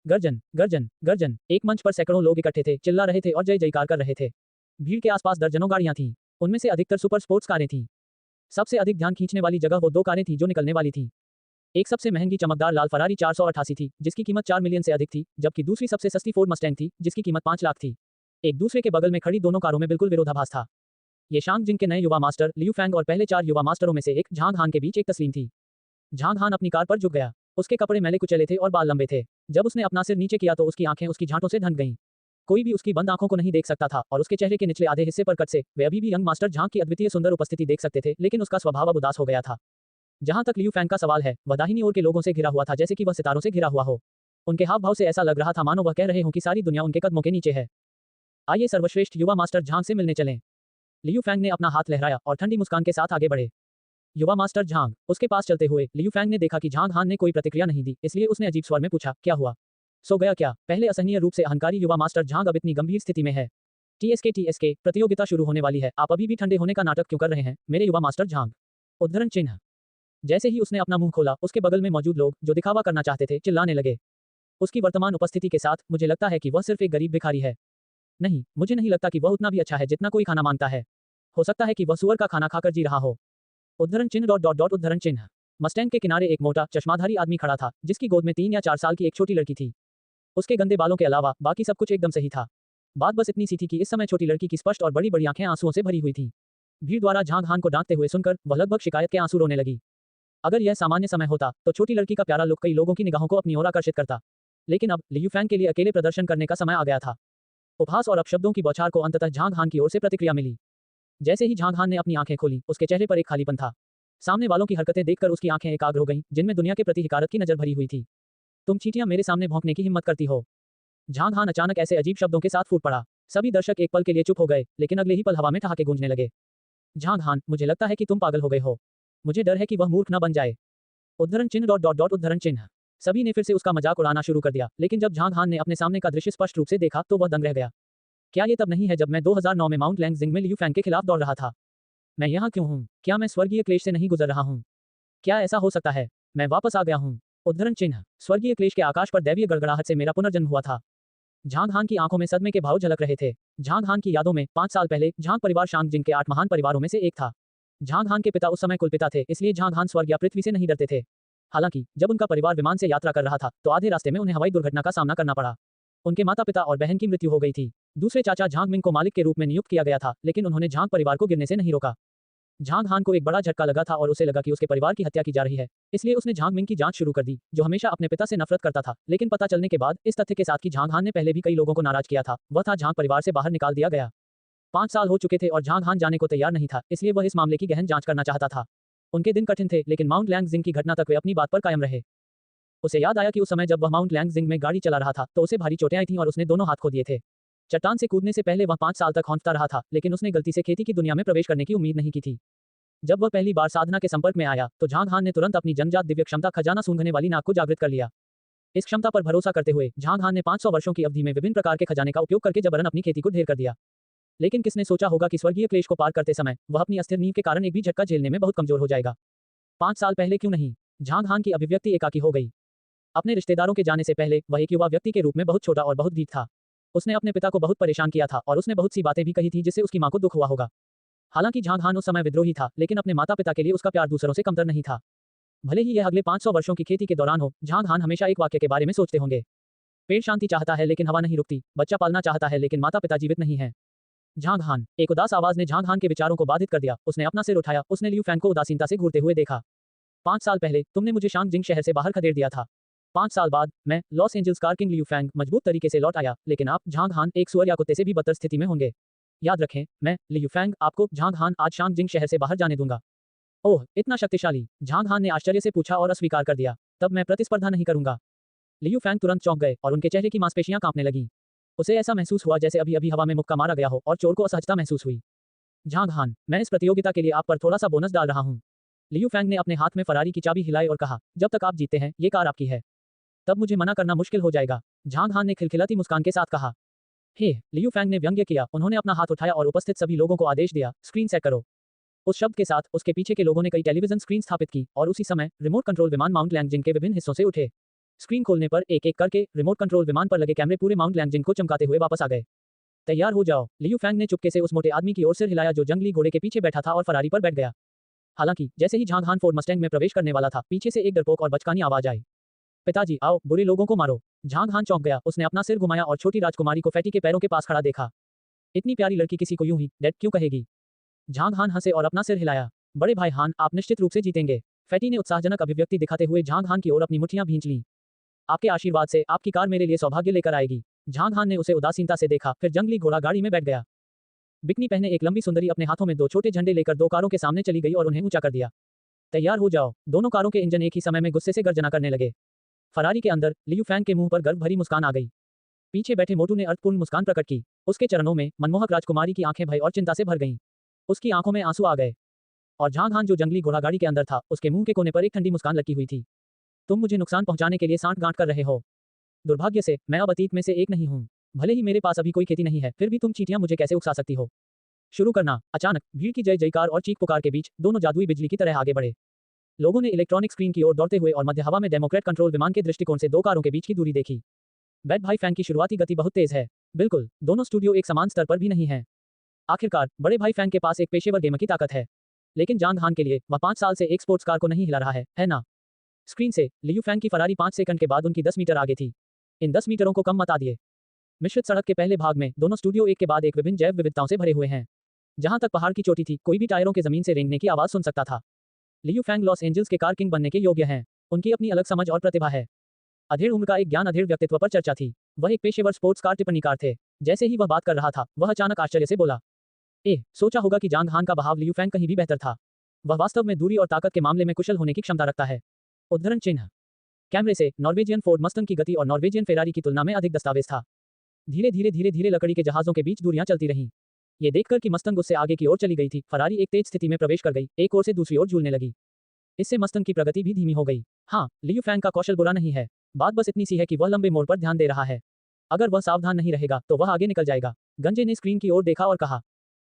गर्जन गर्जन गर्जन। एक मंच पर सैकड़ों लोग इकट्ठे थे, चिल्ला रहे थे और जय जयकार कर रहे थे। भीड़ के आसपास दर्जनों गाड़ियां थीं। उनमें से अधिकतर सुपर स्पोर्ट्स कारें थीं। सबसे अधिक ध्यान खींचने वाली जगह वो दो कारें थीं जो निकलने वाली थीं। एक सबसे महंगी चमकदार लाल फरारी 488 थी, जिसकी कीमत 4 मिलियन से अधिक थी, जबकि दूसरी सबसे सस्ती फोर्ड मस्टैंग थी, जिसकी कीमत 5 लाख थी। एक दूसरे के बगल में खड़ी दोनों कारों में बिल्कुल विरोधाभास था। ये शांग जिंग के नए युवा मास्टर लियू फैंग और पहले 4 युवा मास्टरों में से एक झांग हान के बीच एक तस्वीर थी। झांग हान अपनी कार पर झुक गया। उसके कपड़े मैले कुचले थे और बाल लंबे थे। जब उसने अपना सिर नीचे किया तो उसकी आंखें उसकी झांटों से ढंक गईं। कोई भी उसकी बंद आंखों को नहीं देख सकता था और उसके चेहरे के निचले आधे हिस्से पर कट से वे अभी भी यंग मास्टर झांग की अद्वितीय सुंदर उपस्थिति देख सकते थे, लेकिन उसका स्वभाव अब उदास हो गया था। जहां तक लियू फैंग का सवाल है, वह दाहिनी ओर के लोगों से घिरा हुआ था, जैसे कि वह सितारों से घिरा हुआ हो। उनके हाव भाव से ऐसा लग रहा था मानो वह कह रहे हों कि सारी दुनिया उनके कदमों के नीचे है। आइए सर्वश्रेष्ठ युवा मास्टर झांग से मिलने चलें। लियू फैंग ने अपना हाथ लहराया और ठंडी मुस्कान के साथ आगे बढ़े। युवा मास्टर झांग। उसके पास चलते हुए लियू फैंग ने देखा कि झांग हान ने कोई प्रतिक्रिया नहीं दी, इसलिए उसने अजीब स्वर में पूछा, क्या हुआ? सो गया क्या? पहले असहनीय रूप से अहंकारी युवा मास्टर झांग अब इतनी गंभीर स्थिति में है। टीएसके प्रतियोगिता शुरू होने वाली है, आप अभी भी ठंडे होने का नाटक क्यों कर रहे हैं, मेरे युवा मास्टर झांग? उद्धरण चिन्ह। जैसे ही उसने अपना मुंह खोला, उसके बगल में मौजूद लोग, जो दिखावा करना चाहते थे, चिल्लाने लगे। उसकी वर्तमान उपस्थिति के साथ मुझे लगता है कि वह सिर्फ एक गरीब भिखारी है। नहीं, मुझे नहीं लगता कि वह उतना भी अच्छा है जितना कोई खाना मांगता है। हो सकता है कि वह सुअर का खाना खाकर जी रहा हो। उद्धरण चिन्ह डॉट डॉट डॉट उद्धरण चिन्ह। मस्टैंग के किनारे एक मोटा चश्माधारी आदमी खड़ा था, जिसकी गोद में 3 या 4 साल की एक छोटी लड़की थी। उसके गंदे बालों के अलावा बाकी सब कुछ एकदम सही था। बात बस इतनी सी थी कि इस समय छोटी लड़की की स्पष्ट और बड़ी बड़ी आंखें आंसुओं से भरी हुई थीं। भीड़ द्वारा झांग हान को डांटते हुए सुनकर वह लगभग शिकायत के आंसू रोने लगी। अगर यह सामान्य समय होता तो छोटी लड़की का प्यारा लुक कई लोगों की निगाहों को अपनी ओर आकर्षित करता, लेकिन अब लियू फैंग के लिए अकेले प्रदर्शन करने का समय आ गया था। उपहास और अपशब्दों की बौछार को अंततः झांग हान की ओर से प्रतिक्रिया मिली। जैसे ही झांग हान ने अपनी आंखें खोली, उसके चेहरे पर एक खालीपन था। सामने वालों की हरकतें देखकर उसकी आंखें एकाग्र हो गईं, जिनमें दुनिया के प्रति हिकारत की नजर भरी हुई थी। तुम चींटियां मेरे सामने भौंकने की हिम्मत करती हो? झांग हान अचानक ऐसे अजीब शब्दों के साथ फूट पड़ा। सभी दर्शक एक पल के लिए चुप हो गए, लेकिन अगले ही पल हवा में ठहाके गूंजने लगे। झांग हान, मुझे लगता है कि तुम पागल हो गए हो। मुझे डर है कि वह मूर्ख न बन जाए। उद्धरण चिन्ह डॉट डॉट डॉट उद्धरण चिन्ह। सभी ने फिर से उसका मजाक उड़ाना शुरू कर दिया, लेकिन जब झांग हान ने अपने सामने का दृश्य स्पष्ट रूप से देखा तो वह दंग रह गया। क्या ये तब नहीं है जब मैं 2009 में माउंट लैंगजिंग में लियू फैंग के खिलाफ दौड़ रहा था? मैं यहाँ क्यों हूँ? क्या मैं स्वर्गीय क्लेश से नहीं गुजर रहा हूँ? क्या ऐसा हो सकता है? मैं वापस आ गया हूँ। उद्धरण चिन्ह। स्वर्गीय क्लेश के आकाश पर दैवीय गड़गड़ाहट से मेरा पुनर्जन्म हुआ था। झांग हान की आंखों में सदमे के भाव झलक रहे थे। झांग हान की यादों में 5 साल पहले झांग परिवार शांग जिंग के 8 महान परिवारों में से एक था। झांग हान के पिता उस समय कुलपिता थे, इसलिए झांग हान स्वर्ग या पृथ्वी से नहीं डरते थे। हालांकि जब उनका परिवार विमान से यात्रा कर रहा था तो आधे रास्ते में उन्हें हवाई दुर्घटना का सामना करना पड़ा। उनके माता पिता और बहन की मृत्यु हो गई थी। दूसरे चाचा झांग मिंग को मालिक के रूप में नियुक्त किया गया था, लेकिन उन्होंने झांग परिवार को गिरने से नहीं रोका। झांग हान को एक बड़ा झटका लगा था और उसे लगा कि उसके परिवार की हत्या की जा रही है, इसलिए उसने झांग मिंग की जांच शुरू कर दी, जो हमेशा अपने पिता से नफरत करता था। लेकिन पता चलने के बाद इस तथ्य के साथ कि झांग हान ने पहले भी कई लोगों को नाराज किया था, वह था झांग परिवार से बाहर निकाल दिया गया। 5 साल हो चुके थे और झांग हान जाने को तैयार नहीं था, इसलिए वह इस मामले की गहन जांच करना चाहता था। उनके दिन कठिन थे, लेकिन माउंट लैंगजिंग की घटना तक वे अपनी बात पर कायम रहे। उसे याद आया कि उस समय जब वह माउंट लैंगजिंग में गाड़ी चला रहा था तो उसे भारी चोटें आई थीं और उसने दोनों हाथ खो दिए थे। चट्टान से कूदने से पहले वह 5 साल तक हौंफता रहा था, लेकिन उसने गलती से खेती की दुनिया में प्रवेश करने की उम्मीद नहीं की थी। जब वह पहली बार साधना के संपर्क में आया तो झांग हान ने तुरंत अपनी जन्मजात दिव्य क्षमता खजाना सूंघने वाली नाक को जागृत कर लिया। इस क्षमता पर भरोसा करते हुए झांग हान ने 500 वर्षों की अवधि में विभिन्न प्रकार के खजाने का उपयोग करके जबरन अपनी खेती को ढेर कर दिया। लेकिन किसने सोचा होगा कि स्वर्गीय क्लेश को पार करते समय वह अपनी अस्थिर नींव के कारण एक भी झटका झेलने में बहुत कमजोर हो जाएगा। 5 साल पहले क्यों नहीं? झांग हान की अभिव्यक्ति एकाकी हो गई। अपने रिश्तेदारों के जाने से पहले वह एक युवा व्यक्ति के रूप में बहुत छोटा और बहुत वीक था। उसने अपने पिता को बहुत परेशान किया था और उसने बहुत सी बातें भी कही थी जिससे उसकी मां को दुख हुआ होगा। हालांकि झांग हान उस समय विद्रोही था, लेकिन अपने माता पिता के लिए उसका प्यार दूसरों से कमतर नहीं था। भले ही यह अगले 500 वर्षों की खेती के दौरान हो, झांग हान हमेशा एक वाक्य के बारे में सोचते होंगे। पेड़ शांति चाहता है लेकिन हवा नहीं रुकती, बच्चा पालना चाहता है लेकिन माता पिता जीवित नहीं है। झांग हान। एक उदास आवाज ने झांग हान के विचारों को बाधित कर दिया। उसने अपना सिर उठाया, उसने लियू फैंग को उदासीनता से घूरते हुए देखा। 5 साल पहले तुमने मुझे शांग जिंग शहर से बाहर खदेड़ दिया था। 5 साल बाद मैं लॉस एंजल्स कार किंग लियू फैंग मजबूत तरीके से लौट आया, लेकिन आप झांग हान एक सुअर या कुत्ते से भी बदतर स्थिति में होंगे। याद रखें, मैं लियू फैंग आपको झांग हान आज शांग जिंग शहर से बाहर जाने दूंगा। ओह, इतना शक्तिशाली? झांग हान ने आश्चर्य से पूछा और अस्वीकार कर दिया। तब मैं प्रतिस्पर्धा नहीं करूंगा। लियू फैंग तुरंत चौंक गए और उनके चेहरे की मांसपेशियां कांपने लगीं। उसे ऐसा महसूस हुआ जैसे अभी अभी हवा में मुक्का मारा गया हो और चोर को असहजता महसूस हुई। झांग हान, मैं इस प्रतियोगिता के लिए आप पर थोड़ा सा बोनस डाल रहा हूं। लियू फैंग ने अपने हाथ में फरारी की चाबी हिलाई और कहा, जब तक आप जीतते हैं ये कार आपकी है। तब मुझे मना करना मुश्किल हो जाएगा। झांग हान ने खिलखिलाती मुस्कान के साथ कहा। हे, लियू फैंग ने व्यंग्य किया। उन्होंने अपना हाथ उठाया और उपस्थित सभी लोगों को आदेश दिया, स्क्रीन सेट करो। उस शब्द के साथ उसके पीछे के लोगों ने कई टेलीविजन स्क्रीन स्थापित की और उसी समय रिमोट कंट्रोल विमान माउंट लैंगजिंग के विभिन्न हिस्सों से उठे। स्क्रीन खोलने पर एक एक करके रिमोट कंट्रोल विमान पर लगे कैमरे पूरे माउंट लैंगजिंग को चमकाते हुए वापस आ गए। तैयार हो जाओ। लियू फैंग ने चुपके से उस मोटे आदमी की ओर सिर हिलाया जो जंगली घोड़े के पीछे बैठा था और फरारी पर बैठ गया। हालांकि जैसे ही झांग हान फोर्ड मस्टैंग में प्रवेश करने वाला था, पीछे से एक डरपोक और बचकानी आवाज आई। पिताजी, आओ, बुरे लोगों को मारो। झांग हान चौंक गया। उसने अपना सिर घुमाया और छोटी राजकुमारी को फैटी के पैरों के पास खड़ा देखा। इतनी प्यारी लड़की किसी को यूं ही डेड क्यों कहेगी? झांग हान हंसे और अपना सिर हिलाया। बड़े भाई हान, आप निश्चित रूप से जीतेंगे। फैटी ने उत्साहजनक अभिव्यक्ति दिखाते हुए झांग हान की ओर अपनी मुट्ठियां भींच लीं। आपके आशीर्वाद से आपकी कार मेरे लिए सौभाग्य लेकर आएगी। झांग हान ने उसे उदासीनता से देखा, फिर जंगली घोड़ा गाड़ी में बैठ गया। बिकनी पहने एक लंबी सुंदरी अपने हाथों में दो छोटे झंडे लेकर दो कारों के सामने चली गई और उन्हें ऊंचा कर दिया। तैयार हो जाओ। दोनों कारों के इंजन एक ही समय में गुस्से से गर्जना करने लगे। फरारी के अंदर लियू फैंग के मुंह पर गर्व भरी मुस्कान आ गई। पीछे बैठे मोटू ने अर्थपूर्ण मुस्कान प्रकट की। उसके चरणों में मनमोहक राजकुमारी की आंखें भय और चिंता से भर गईं। उसकी आंखों में आंसू आ गए। और झांग हान जो जंगली घोड़ा गाड़ी के अंदर था, उसके मुंह के कोने पर एक ठंडी मुस्कान लगी हुई थी। तुम मुझे नुकसान पहुंचाने के लिए सांठ-गांठ कर रहे हो। दुर्भाग्य से मैं अब अतीत में से एक नहीं हूं। भले ही मेरे पास अभी कोई खेती नहीं है, फिर भी तुम चींटियां मुझे कैसे उकसा सकती हो? शुरू करना। अचानक भीड़ की जय जयकार और चीख पुकार के बीच दोनों जादुई बिजली की तरह आगे बढ़े। लोगों ने इलेक्ट्रॉनिक स्क्रीन की ओर दौड़ते हुए और मध्य हवा में डेमोक्रेट कंट्रोल विमान के दृष्टिकोण से दो कारों के बीच की दूरी देखी। बैट भाई फैंग की शुरुआती गति बहुत तेज है। बिल्कुल, दोनों स्टूडियो एक समान स्तर पर भी नहीं है। आखिरकार बड़े भाई फैंग के पास एक पेशेवर गेमर की ताकत है। लेकिन झांग हान के लिए वह 5 साल से एक स्पोर्ट्स कार को नहीं हिला रहा है ना? स्क्रीन से लियू फैंग की फरारी 5 सेकंड के बाद उनकी 10 मीटर आगे थी। इन 10 मीटरों को कम मत आदिए। मिश्रित सड़क के पहले भाग में दोनों स्टूडियो एक के बाद एक विभिन्न जैव विविधताओं से भरे हुए हैं। जहां तक पहाड़ की चोटी थी, कोई भी टायरों के जमीन से रेंगने की आवाज सुन सकता था। लियू फैंग लॉस एंजल्स के कार किंग बनने के योग्य हैं। उनकी अपनी अलग समझ और प्रतिभा है। अधेड़ उम्र का एक ज्ञान अधेड़ व्यक्तित्व पर चर्चा थी। वह एक पेशेवर स्पोर्ट्स कार टिप्पणीकार थे। जैसे ही वह बात कर रहा था, वह अचानक आश्चर्य से बोला, सोचा होगा कि झांग हान का बहाव लियू फैंग कहीं भी बेहतर था। वह वास्तव में दूरी और ताकत के मामले में कुशल होने की क्षमता रखता है। उद्धरण चिन्ह। कैमरे से नॉर्वेजियन फोर्ड मस्टंग की गति और नॉर्वेजियन फेरारी की तुलना में अधिक दस्तावेज था। धीरे धीरे लकड़ी के जहाजों के बीच दूरियां चलती रहीं। ये देखकर कि मस्टंग उससे आगे की ओर चली गई थी, फरारी एक तेज स्थिति में प्रवेश कर गई, एक ओर से दूसरी ओर झूलने लगी। इससे मस्टंग की प्रगति भी धीमी हो गई। हाँ, लियू फैंग का कौशल बुरा नहीं है। बात बस इतनी सी है कि वह लंबे मोड़ पर ध्यान दे रहा है। अगर वह सावधान नहीं रहेगा तो वह आगे निकल जाएगा। गंजे ने स्क्रीन की ओर देखा और कहा।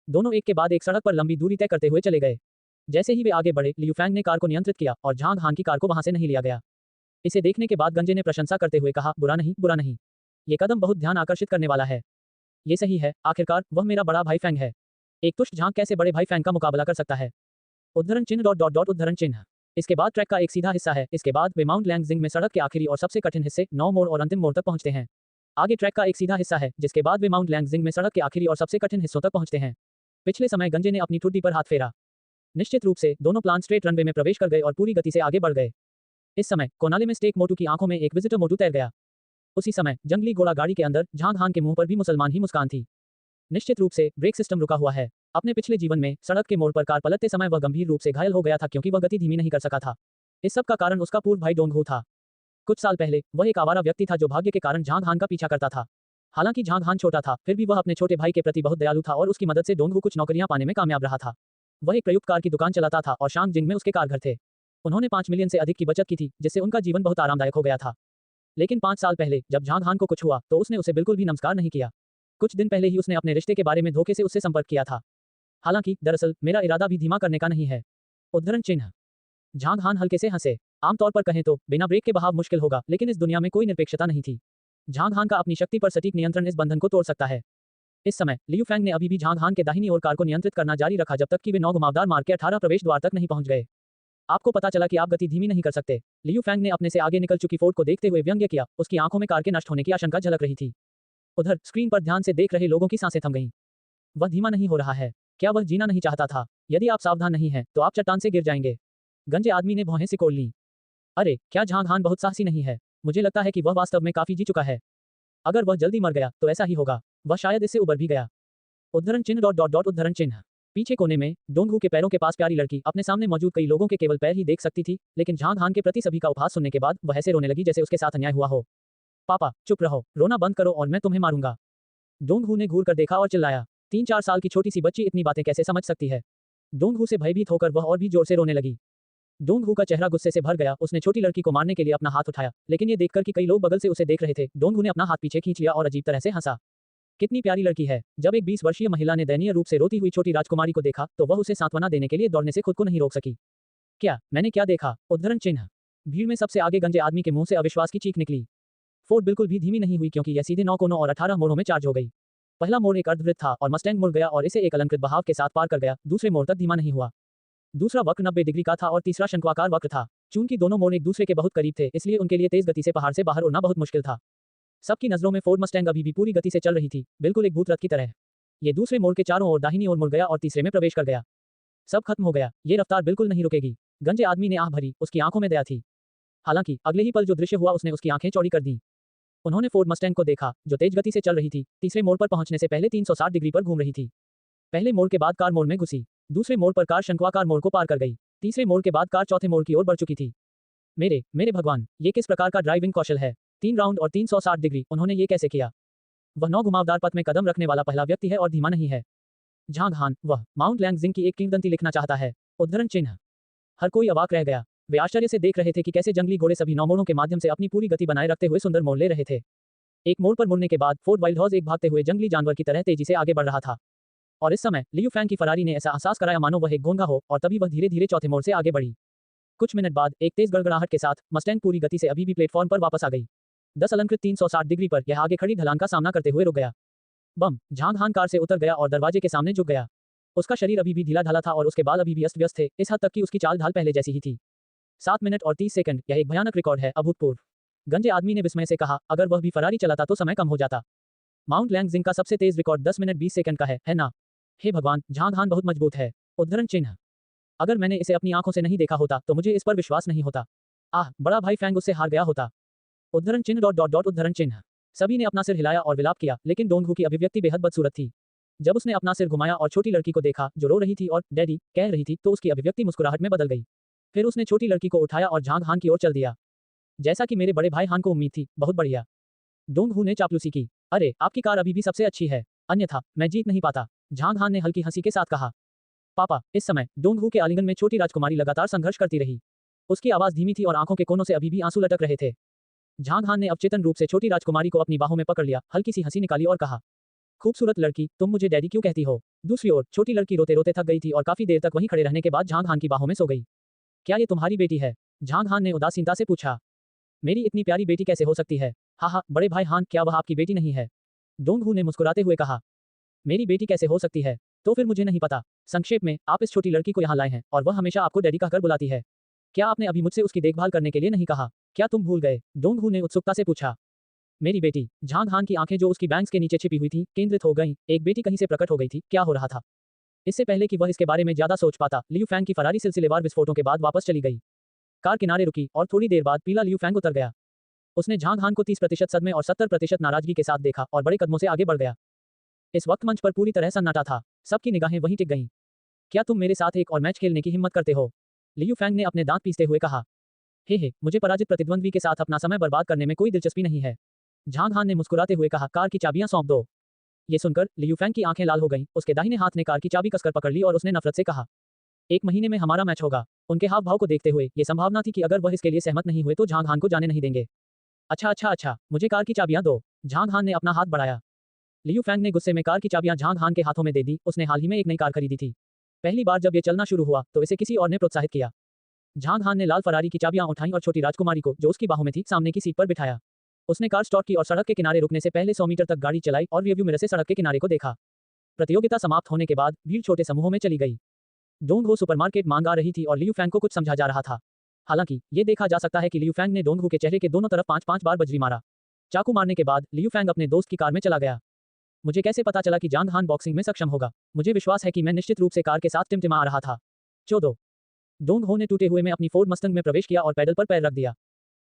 दोनों एक के बाद एक सड़क पर लंबी दूरी तय करते हुए चले गए। जैसे ही वे आगे बढ़े, लियू फैंग ने कार को नियंत्रित किया और झांग हान की कार को वहां से नहीं लिया गया। इसे देखने के बाद गंजे ने प्रशंसा करते हुए कहा, बुरा नहीं। ये कदम बहुत ध्यान आकर्षित करने वाला है। ये सही है, आखिरकार वह मेरा बड़ा भाई फैंग है। एक तुष्ट झांग कैसे बड़े भाई फैंग का मुकाबला कर सकता है? उद्धरण चिन्ह उद्धरण चिन्ह। इसके बाद ट्रैक का एक सीधा हिस्सा है। इसके बाद वे माउंट लैंगजिंग में सड़क के आखिरी और सबसे कठिन हिस्से 9 मोड़ और अंतिम मोड़ तक पहुंचते हैं। आगे ट्रैक का एक सीधा हिस्सा है, जिसके बाद वे माउंट लैंगजिंग में सड़क के आखिरी और सबसे कठिन हिस्सों तक पहुंचते हैं। पिछले समय गंजे ने अपनी ठुड्डी पर हाथ फेरा। निश्चित रूप से दोनों प्लान स्ट्रेट रनवे में प्रवेश कर गए और पूरी गति से आगे बढ़ गए। इस समय कोनाले में स्टेक मोटू की आंखों में एक विजिटर मोटू तैर गया। उसी समय जंगली घोड़ा गाड़ी के अंदर झांग हान के मुंह पर भी मुसलमान ही मुस्कान थी। निश्चित रूप से ब्रेक सिस्टम रुका हुआ है। अपने पिछले जीवन में सड़क के मोड़ पर कार पलटते समय वह गंभीर रूप से घायल हो गया था क्योंकि वह गति धीमी नहीं कर सका था। इस सब का कारण उसका पूर्व भाई डोंगहू था। कुछ साल पहले वह एक आवारा व्यक्ति था जो भाग्य के कारण झांग हान का पीछा करता था। हालांकि झांग हान छोटा था, फिर भी वह अपने छोटे भाई के प्रति बहुत दयालु था और उसकी मदद से डोंगहू कुछ नौकरियां पाने में कामयाब रहा था। वह एक प्रयुक्त कार की दुकान चलाता था और शांगजिंग में उसके कारघर थे। उन्होंने 5 मिलियन से अधिक की बचत की थी, जिससे उनका जीवन बहुत आरामदायक हो गया था। लेकिन 5 साल पहले जब झांग हान को कुछ हुआ तो उसने उसे बिल्कुल भी नमस्कार नहीं किया। कुछ दिन पहले ही उसने अपने रिश्ते के बारे में धोखे से उससे संपर्क किया था। हालांकि दरअसल मेरा इरादा भी धीमा करने का नहीं है। उद्धरण चिन्ह। झांग हान हल्के से हंसे। आमतौर पर कहें तो बिना ब्रेक के बहाव मुश्किल होगा, लेकिन इस दुनिया में कोई निरपेक्षता नहीं थी। झांग हान का अपनी शक्ति पर सटीक नियंत्रण इस बंधन को तोड़ सकता है। इस समय लियू फैंग ने अभी भी झांग हान के दाहिनी ओर कार को नियंत्रित करना जारी रखा जब तक कि वे 9 घुमावदार मार्ग के 18 प्रवेश द्वार तक नहीं पहुंच गए। आपको पता चला कि आप गति धीमी नहीं कर सकते। लियू फैंग ने अपने से आगे निकल चुकी फोर्ड को देखते हुए व्यंग्य किया। उसकी आंखों में कार के नष्ट होने की आशंका झलक रही थी। उधर स्क्रीन पर ध्यान से देख रहे लोगों की सांसें थम गईं। वह धीमा नहीं हो रहा है। क्या वह जीना नहीं चाहता था? यदि आप सावधान नहीं हैं तो आप चट्टान से गिर जाएंगे। गंजे आदमी ने भौहें सिकोड़ लीं। अरे, क्या झांग हान बहुत साहसी नहीं है? मुझे लगता है कि वह वास्तव में काफी जी चुका है। अगर वह जल्दी मर गया तो ऐसा ही होगा। वह शायद इससे उबर भी गया। उद्धरण चिन्ह उद्धरण चिन्ह। पीछे कोने में डोंगहू के पैरों के पास प्यारी लड़की अपने सामने मौजूद कई लोगों के केवल पैर ही देख सकती थी, लेकिन झांग हान के प्रति सभी का उपहास सुनने के बाद वह ऐसे रोने लगी जैसे उसके साथ अन्याय हुआ हो। पापा, चुप रहो, रोना बंद करो और मैं तुम्हें मारूंगा। डोंगहू ने घूर कर देखा और चिल्लाया। 3-4 साल की छोटी सी बच्ची इतनी बातें कैसे समझ सकती है? डोंगहू से भयभीत होकर वह और भी जोर से रोने लगी। डोंगहू का चेहरा गुस्से से भर गया। उसने छोटी लड़की को मारने के लिए अपना हाथ उठाया, लेकिन ये देखकर कि कई लोग बगल से उसे देख रहे थे, डोंगहू ने अपना हाथ पीछे खींच लिया और अजीब तरह से हंसा। कितनी प्यारी लड़की है। जब एक 20 वर्षीय महिला ने दयनीय रूप से रोती हुई छोटी राजकुमारी को देखा तो वह उसे सांत्वना देने के लिए दौड़ने से खुद को नहीं रोक सकी। क्या मैंने क्या देखा? उद्धरण चिन्ह। भीड़ में सबसे आगे गंजे आदमी के मुंह से अविश्वास की चीख निकली। फोर्ड बिल्कुल भी धीमी नहीं हुई क्योंकि यह सीधे 9 कोनों और 18 मोड़ों में चार्ज हो गई। पहला मोड़ एक अर्धवृत्त था और मस्टैंग मुड़ गया और इसे एक अलंकृत बहाव के साथ पार कर गया। दूसरे मोड़ तक धीमा नहीं हुआ। दूसरा वक्र 90 डिग्री का था और तीसरा शंक्वाकार वक्र था। चूंकि दोनों मोड़ एक दूसरे के बहुत करीब थे, इसलिए उनके लिए तेज गति से पहाड़ से बाहर उड़ना बहुत मुश्किल था। सबकी नजरों में फोर्ड मस्टैंग अभी भी पूरी गति से चल रही थी, बिल्कुल एक भूत रथ की तरह। ये दूसरे मोड़ के चारों ओर दाहिनी ओर मुड़ गया और तीसरे में प्रवेश कर गया। सब खत्म हो गया, ये रफ्तार बिल्कुल नहीं रुकेगी। गंजे आदमी ने आह भरी, उसकी आंखों में दया थी। हालांकि अगले ही पल जो दृश्य हुआ उसने उसकी आंखें चौड़ी कर दी। उन्होंने फोर्ड मस्टैंग को देखा, जो तेज गति से चल रही थी, तीसरे मोड़ पर पहुंचने से पहले 360 डिग्री पर घूम रही थी। पहले मोड़ के बाद कार मोड़ में घुसी, दूसरे मोड़ पर कार शंक्वाकार मोड़ को पार कर गई, तीसरे मोड़ के बाद कार चौथे मोड़ की ओर बढ़ चुकी थी। मेरे भगवान, ये किस प्रकार का ड्राइविंग कौशल है। 3 राउंड और 360 डिग्री, उन्होंने ये कैसे किया। वह 9 घुमावदार पथ में कदम रखने वाला पहला व्यक्ति है और धीमा नहीं है। झांग हान, वह माउंट लैंगजिंग की एक किंवदंती लिखना चाहता है। उद्धरण चिन्ह। हर कोई अवाक रह गया। वे आश्चर्य से देख रहे थे कि कैसे जंगली घोड़े सभी 9 मोड़ों के माध्यम से अपनी पूरी गति बनाए रखते हुए सुंदर मोड़ ले रहे थे। एक मोड़ पर मुड़ने के बाद फोर्ड वाइल्ड हॉर्स एक भागते हुए जंगली जानवर की तरह तेजी से आगे बढ़ रहा था। और इस समय लियू फैंग की फरारी ने ऐसा एहसास कराया मानो वह एक गोंगा हो, और तभी वह धीरे धीरे चौथे मोड़ से आगे बढ़ी। कुछ मिनट बाद एक तेज गड़गड़ाहट के साथ मस्टैंग पूरी गति से अभी भी प्लेटफॉर्म पर वापस आ गई। 10 अलंकृत 360 डिग्री पर यह आगे खड़ी ढलान का सामना करते हुए रुक गया। बम। झांग हान कार से उतर गया और दरवाजे के सामने झुक गया। उसका शरीर अभी भी ढीला ढाला था और उसके बाल अभी भी अस्त व्यस्त थे, इस हद तक कि उसकी चाल ढाल पहले जैसी ही थी। 7 मिनट और 30 सेकंड, यह एक भयानक रिकॉर्ड है, अभूतपूर्व। गंजे आदमी ने विस्मय से कहा, अगर वह भी फरारी चलाता तो समय कम हो जाता। माउंट लैंगजिंग का सबसे तेज रिकॉर्ड 10 मिनट 20 सेकंड का है ना। हे भगवान, झांग हान बहुत मजबूत है। उद्धरण चिन्ह। अगर मैंने इसे अपनी आंखों से नहीं देखा होता तो मुझे इस पर विश्वास नहीं होता। आह, बड़ा भाई फैंग उससे हार गया होता। उद्धरण चिन्ह डॉट डॉट डॉट उद्धरण चिन्ह। सभी ने अपना सिर हिलाया और विलाप किया, लेकिन डोंगहू की अभिव्यक्ति बेहद बदसूरत थी। जब उसने अपना सिर घुमाया और छोटी लड़की को देखा जो रो रही थी और डैडी कह रही थी, तो उसकी अभिव्यक्ति मुस्कुराहट में बदल गई। फिर उसने छोटी लड़की को उठाया और झांग हान की ओर चल दिया। जैसा कि मेरे बड़े भाई हान को उम्मीद थी, बहुत बढ़िया। डोंगहू ने चापलूसी की। अरे, आपकी कार अभी भी सबसे अच्छी है, अन्यथा मैं जीत नहीं पाता, झांग हान ने हल्की हंसी के साथ कहा। पापा। इस समय डोंगहू के आलिंगन में छोटी राजकुमारी लगातार संघर्ष करती रही। उसकी आवाज धीमी थी और आंखों के कोनों से अभी भी आंसू लटक रहे थे। झांग हान ने अवचेतन रूप से छोटी राजकुमारी को अपनी बाहों में पकड़ लिया, हल्की सी हंसी निकाली और कहा, खूबसूरत लड़की, तुम मुझे डैडी क्यों कहती हो। दूसरी ओर छोटी लड़की रोते रोते थक गई थी और काफी देर तक वहीं खड़े रहने के बाद झांग हान की बाहों में सो गई। क्या ये तुम्हारी बेटी है? झांग हान ने उदासीनता से पूछा। मेरी इतनी प्यारी बेटी कैसे हो सकती है? हाँ, बड़े भाई हान, क्या वह आपकी बेटी नहीं है? डोंगहू ने मुस्कुराते हुए कहा। मेरी बेटी कैसे हो सकती है? तो फिर मुझे नहीं पता। संक्षेप में, आप इस छोटी लड़की को यहाँ लाए हैं और वह हमेशा आपको डैडी कहकर बुलाती है। क्या आपने अभी मुझसे उसकी देखभाल करने के लिए नहीं कहा? क्या तुम भूल गए? डोंगहू ने उत्सुकता से पूछा। मेरी बेटी। झांग हान की आंखें जो उसकी बैंग्स के नीचे छिपी हुई थी, केंद्रित हो गईं। एक बेटी कहीं से प्रकट हो गई थी, क्या हो रहा था? इससे पहले कि वह इसके बारे में ज्यादा सोच पाता, लियू फैंग की फरारी सिलसिलेवार विस्फोटों के बाद वापस चली गई। कार किनारे रुकी और थोड़ी देर बाद पीला लियू फैंग उतर गया। उसने झांग हान को 30% सदमे और 70% नाराजगी के साथ देखा और बड़े कदमों से आगे बढ़ गया। इस वक्त मंच पर पूरी तरह सन्नाटा था। सबकी निगाहें वहीं टिक गईं। क्या तुम मेरे साथ एक और मैच खेलने की हिम्मत करते हो? लियू फैंग ने अपने दांत पीसते हुए कहा। हे, मुझे पराजित प्रतिद्वंद्वी के साथ अपना समय बर्बाद करने में कोई दिलचस्पी नहीं है। झांग हान ने मुस्कुराते हुए कहा, कार की चाबियां सौंप दो। ये सुनकर लियू फैंग की आंखें लाल हो गईं। उसके दाहिने हाथ ने कार की चाबी कसकर पकड़ ली और उसने नफरत से कहा, 1 महीने में हमारा मैच होगा। उनके हाव भाव को देखते हुए ये संभावना थी कि अगर वह इसके लिए सहमत नहीं हुए तो झांग हान को जाने नहीं देंगे। अच्छा, मुझे कार की चाबियां दो। झांग हान ने अपना हाथ बढ़ाया। लियू फैंग ने गुस्से में कार की चाबियां झांग हान के हाथों में दे दी। उसने हाल ही में एक नई कार खरीदी थी। पहली बार जब ये चलना शुरू हुआ तो इसे किसी और ने प्रोत्साहित किया। झांग हान ने लाल फरारी की चाबियां उठाई और छोटी राजकुमारी को, जो उसकी बाहों में थी, सामने की सीट पर बिठाया। उसने कार स्टॉप की और सड़क के किनारे रुकने से पहले 100 मीटर तक गाड़ी चलाई और रियरव्यू मिरर से सड़क के किनारे को देखा। प्रतियोगिता समाप्त होने के बाद भीड़ छोटे समूहों में चली गई। डोंगहू सुपरमार्केट मांग आ रही थी और लियू फैंग को कुछ समझा जा रहा था। हालांकि ये देखा जा सकता है कि लियू फैंग ने डोंगहू के चेहरे के दोनों तरफ 5-5 बार बजरी मारा। चाकू मारने के बाद लियू फैंग अपने दोस्त की कार में चला गया। मुझे कैसे पता चला कि झांग हान बॉक्सिंग में सक्षम होगा? मुझे विश्वास है कि मैं निश्चित रूप से कार के साथ टिमटिमा आ रहा था। 14। डोंगहू ने टूटे हुए में अपनी फोर्ड मस्टंग में प्रवेश किया और पैडल पर पैर रख दिया।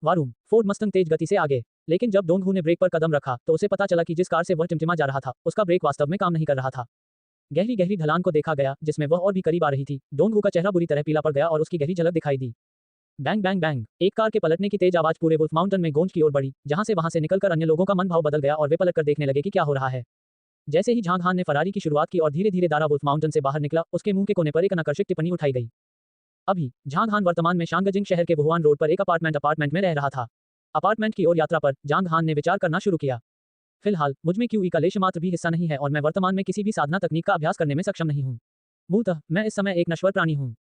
वारूम। फोर्ड मस्टंग तेज गति से आगे। लेकिन जब डोंगहू ने ब्रेक पर कदम रखा तो उसे पता चला कि जिस कार से वह टिमटिमा जा रहा था, उसका ब्रेक वास्तव में काम नहीं कर रहा था। गहरी गहरी ढलान को देखा गया जिसमें वह और भी करीब आ रही थी। डोंगहू का चेहरा बुरी तरह पीला पड़ गया और उसकी गहरी झलक दिखाई दी। Bang bang bang. एक कार के पलटने की तेज आवाज पूरे वुल्फ माउंटेन में गूंज की ओर बढ़ी, जहां से वहां से निकलकर अन्य लोगों का मन भाव बदल गया और वे पलटकर देखने लगे कि क्या हो रहा है। जैसे ही झांग हान ने फरारी की शुरुआत की और धीरे धीरे दारा वुल्फ माउंटेन से बाहर निकला, उसके मुंह के कोने पर एक अनाकर्षक टिप्पणी उठाई गई। अभी झांग हान वर्तमान में शांगजिंग शहर के वुहान रोड पर एक अपार्टमेंट में रह रहा था। अपार्टमेंट की ओर यात्रा पर झांग हान ने विचार करना शुरू किया। फिलहाल मुझमें क्यूई का लेश मात्र भी हिस्सा नहीं है और मैं वर्तमान में किसी भी साधना तकनीक का अभ्यास करने में सक्षम नहीं हूँ। मूलतः मैं इस समय एक नश्वर प्राणी हूँ।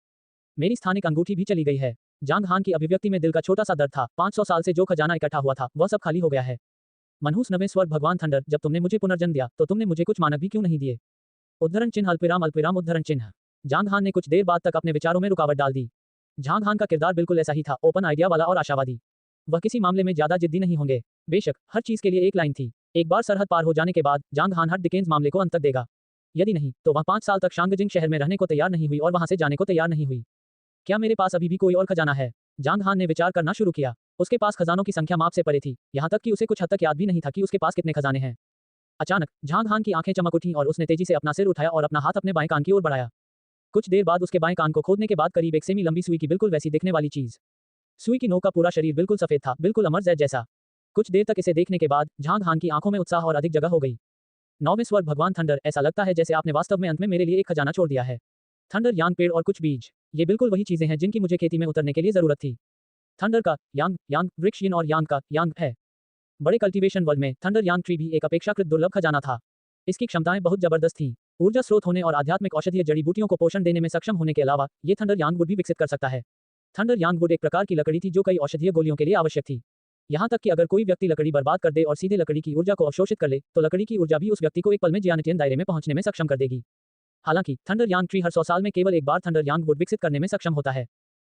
मेरी स्थानिक अंगूठी भी चली गई है। जांग हान की अभिव्यक्ति में दिल का छोटा सा दर्द था। 500 साल से जो खजाना इकट्ठा हुआ था वह सब खाली हो गया है। मनहूस नवें स्वर्ग भगवान थंडर, जब तुमने मुझे पुनर्जन्म दिया तो तुमने मुझे कुछ मानक भी क्यों नहीं दिए? उद्धरण चिन्ह अल्पविराम अल्पविराम उद्धरण चिन्ह। जांग हान ने कुछ देर बाद तक अपने विचारों में रुकावट डाल दी। जांग हान का किरदार बिल्कुल ऐसा ही था, ओपन आइडिया वाला और आशावादी। वह किसी मामले में ज्यादा जिद्दी नहीं होंगे। बेशक हर चीज के लिए एक लाइन थी। एक बार सरहद पार हो जाने के बाद जांग हान हट डिकेंस मामले को अंत तक देगा। यदि नहीं तो वह 5 साल तक शांगजिंग शहर में रहने को तैयार नहीं हुई और वहां से जाने को तैयार नहीं हुई। क्या मेरे पास अभी भी कोई और खजाना है? जांग हान ने विचार करना शुरू किया। उसके पास खजानों की संख्या माप से परे थी, यहाँ तक कि उसे कुछ हद तक याद भी नहीं था कि उसके पास कितने खजाने हैं। अचानक जांग हान की आंखें चमक उठीं और उसने तेजी से अपना सिर उठाया और अपना हाथ अपने बाएं कान की ओर बढ़ाया। कुछ देर बाद उसके बाएं कान को खोदने के बाद करीब 1 सेमी लंबी सुई की बिल्कुल वैसी दिखने वाली चीज। सुई की नोक का पूरा शरीर बिल्कुल सफेद था, बिल्कुल अमर जैद जैसा। कुछ देर तक इसे देखने के बाद जांग हान की आंखों में उत्साह और अधिक जगह हो गई। 9वें स्वर्ग भगवान थंडर, ऐसा लगता है जैसे आपने वास्तव में अंत में मेरे लिए एक खजाना छोड़ दिया है। थंडर यांग पेड़ और कुछ बीज, ये बिल्कुल वही चीजें हैं जिनकी मुझे खेती में उतरने के लिए जरूरत थी। थंडर का यांग यांग वृक्ष यिन और यांग का यांग है। बड़े कल्टीवेशन वर्ल्ड में थंडर यांग ट्री भी एक अपेक्षाकृत दुर्लभ खजाना था। इसकी क्षमताएं बहुत जबरदस्त थीं। ऊर्जा स्रोत होने और आध्यात्मिक औषधीय जड़ी बूटियों को पोषण देने में सक्षम होने के अलावा ये थंडर यांग वुड भी विकसित कर सकता है। थंडर यांग वुड एक प्रकार की लकड़ी थी जो कई औषधीय गोलियों के लिए आवश्यक थी। यहाँ तक कि अगर कोई व्यक्ति लकड़ी बर्बाद कर दे और सीधे लकड़ी की ऊर्जा को अवशोषित कर ले तो लकड़ी की ऊर्जा भी उस व्यक्ति को एक पल में जियानिटियन दायरे में पहुंचने में सक्षम कर देगी। हालांकि थंडर यांग ट्री हर 100 साल में केवल एक बार थंडर यांग वुड विकसित करने में सक्षम होता है।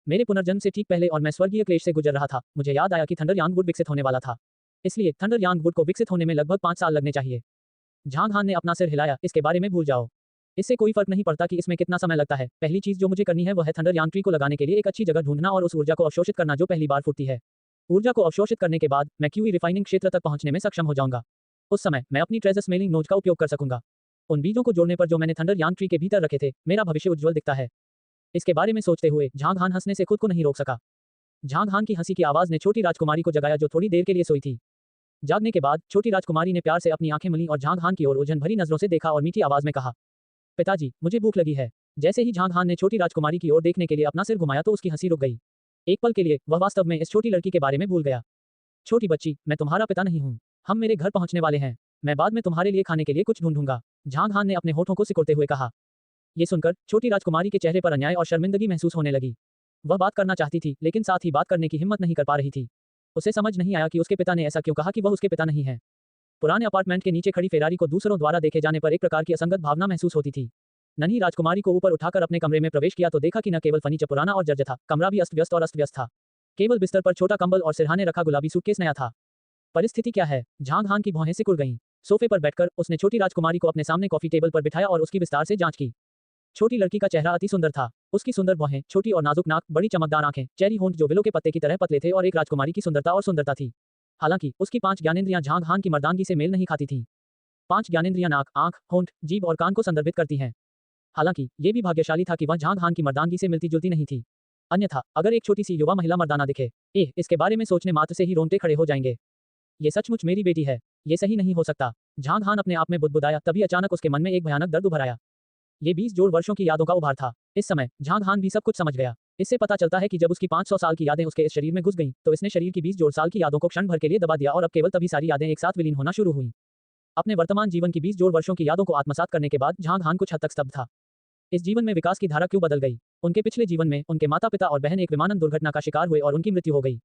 मेरे पुनर्जन्म से ठीक पहले और मैं स्वर्गीय क्लेश से गुजर रहा था, मुझे याद आया कि थंडर यांग वुड विकसित होने वाला था। इसलिए थंडर यांग वुड को विकसित होने में लगभग 5 साल लगने चाहिए। जांग हान ने अपना सिर हिलाया, इसके बारे में भूल जाओ। इससे कोई फर्क नहीं पड़ता कि इसमें कितना समय लगता है। पहली चीज जो मुझे करनी है वह है थंडर यांग ट्री को लगाने के लिए एक अच्छी जगह ढूंढना और उस ऊर्जा को अवशोषित करना जो पहली बार फूटती है। ऊर्जा को अवशोषित करने के बाद मैं क्यूई रिफाइनिंग क्षेत्र तक पहुंचने में सक्षम हो जाऊंगा। उस समय मैं अपनी ट्रेजर स्मेलिंग नोज का उपयोग कर सकूंगा। उन बीजों को जोड़ने पर जो मैंने थंडर यांग ट्री के भीतर रखे थे, मेरा भविष्य उज्जवल दिखता है। इसके बारे में सोचते हुए जांग हान हंसने से खुद को नहीं रोक सका। जांग हान की हंसी की आवाज ने छोटी राजकुमारी को जगाया जो थोड़ी देर के लिए सोई थी। जागने के बाद छोटी राजकुमारी ने प्यार से अपनी आंखें मली और जांग हान की ओर उलझन भरी नजरों से देखा और मीठी आवाज में कहा, पिताजी मुझे भूख लगी है। जैसे ही जांग हान ने छोटी राजकुमारी की ओर देखने के लिए अपना सिर घुमाया तो उसकी हंसी रुक गई। एक पल के लिए वह वास्तव में इस छोटी लड़की के बारे में भूल गया। छोटी बच्ची, मैं तुम्हारा पिता नहीं हूँ। हम मेरे घर पहुंचने वाले हैं। मैं बाद में तुम्हारे लिए खाने के लिए कुछ ढूंढूंगा। जांग हान ने अपने होठों को सिकुड़ते हुए कहा। ये सुनकर छोटी राजकुमारी के चेहरे पर अन्याय और शर्मिंदगी महसूस होने लगी। वह बात करना चाहती थी लेकिन साथ ही बात करने की हिम्मत नहीं कर पा रही थी। उसे समझ नहीं आया कि उसके पिता ने ऐसा क्यों कहा कि वह उसके पिता नहीं है। पुराने अपार्टमेंट के नीचे खड़ी फेरारी को दूसरों द्वारा देखे जाने पर एक प्रकार की असंगत भावना महसूस होती थी। नन्ही राजकुमारी को ऊपर उठाकर अपने कमरे में प्रवेश किया तो देखा कि न केवल फर्नीचर पुराना और जर्जर था, कमरा भी अस्त व्यस्त था। केवल बिस्तर पर छोटा कंबल और सिरहाने रखा गुलाबी सूटकेस नया था। परिस्थिति क्या है? जांग हान की भौहें सिकुड़ गईं। सोफे पर बैठकर उसने छोटी राजकुमारी को अपने सामने कॉफी टेबल पर बिठाया और उसकी विस्तार से जांच की। छोटी लड़की का चेहरा अति सुंदर था। उसकी सुंदर भौहें, छोटी और नाजुक नाक, बड़ी चमकदार आंखें, चेरी होंठ जो विलो के पत्ते की तरह पतले थे और एक राजकुमारी की सुंदरता और सुंदरता थी। हालांकि उसकी 5 ज्ञानेंद्रियां जांग हान की मर्दानगी से मेल नहीं खाती थीं। 5 ज्ञानेंद्रियां नाक, आंख, होंठ, जीभ और कान को संदर्भित करती हैं। हालांकि ये भी भाग्यशाली था कि वह जांग हान की मर्दानगी से मिलती जुलती नहीं थी। अन्यथा अगर एक छोटी सी युवा महिला मर्दाना दिखे, इसके बारे में सोचने मात्र से ही रोंगटे खड़े हो जाएंगे। ये सचमुच मेरी बेटी है। ये सही नहीं हो सकता। जांग हान अपने आप में बुदबुदाया, तभी अचानक उसके मन में एक भयानक दर्द उभर आया। ये 20 जोड़ वर्षों की यादों का उभार था। इस समय जांग हान भी सब कुछ समझ गया। इससे पता चलता है कि जब उसकी 500 साल की यादें उसके इस शरीर में घुस गईं, तो इसने शरीर की 20 जोड़ साल की यादों को क्षण भर के लिए दबा दिया और अब केवल तभी सारी यादें एक साथ विलीन होना शुरू हुई। अपने वर्तमान जीवन की 20 जोड़ वर्षों की यादों को आत्मसात करने के बाद जांग हान कुछ हद तक स्तब्ध था। इस जीवन में विकास की धारा क्यों बदल गई? उनके पिछले जीवन में उनके माता पिता और बहन एक विमानन दुर्घटना का शिकार हुए और उनकी मृत्यु हो गई।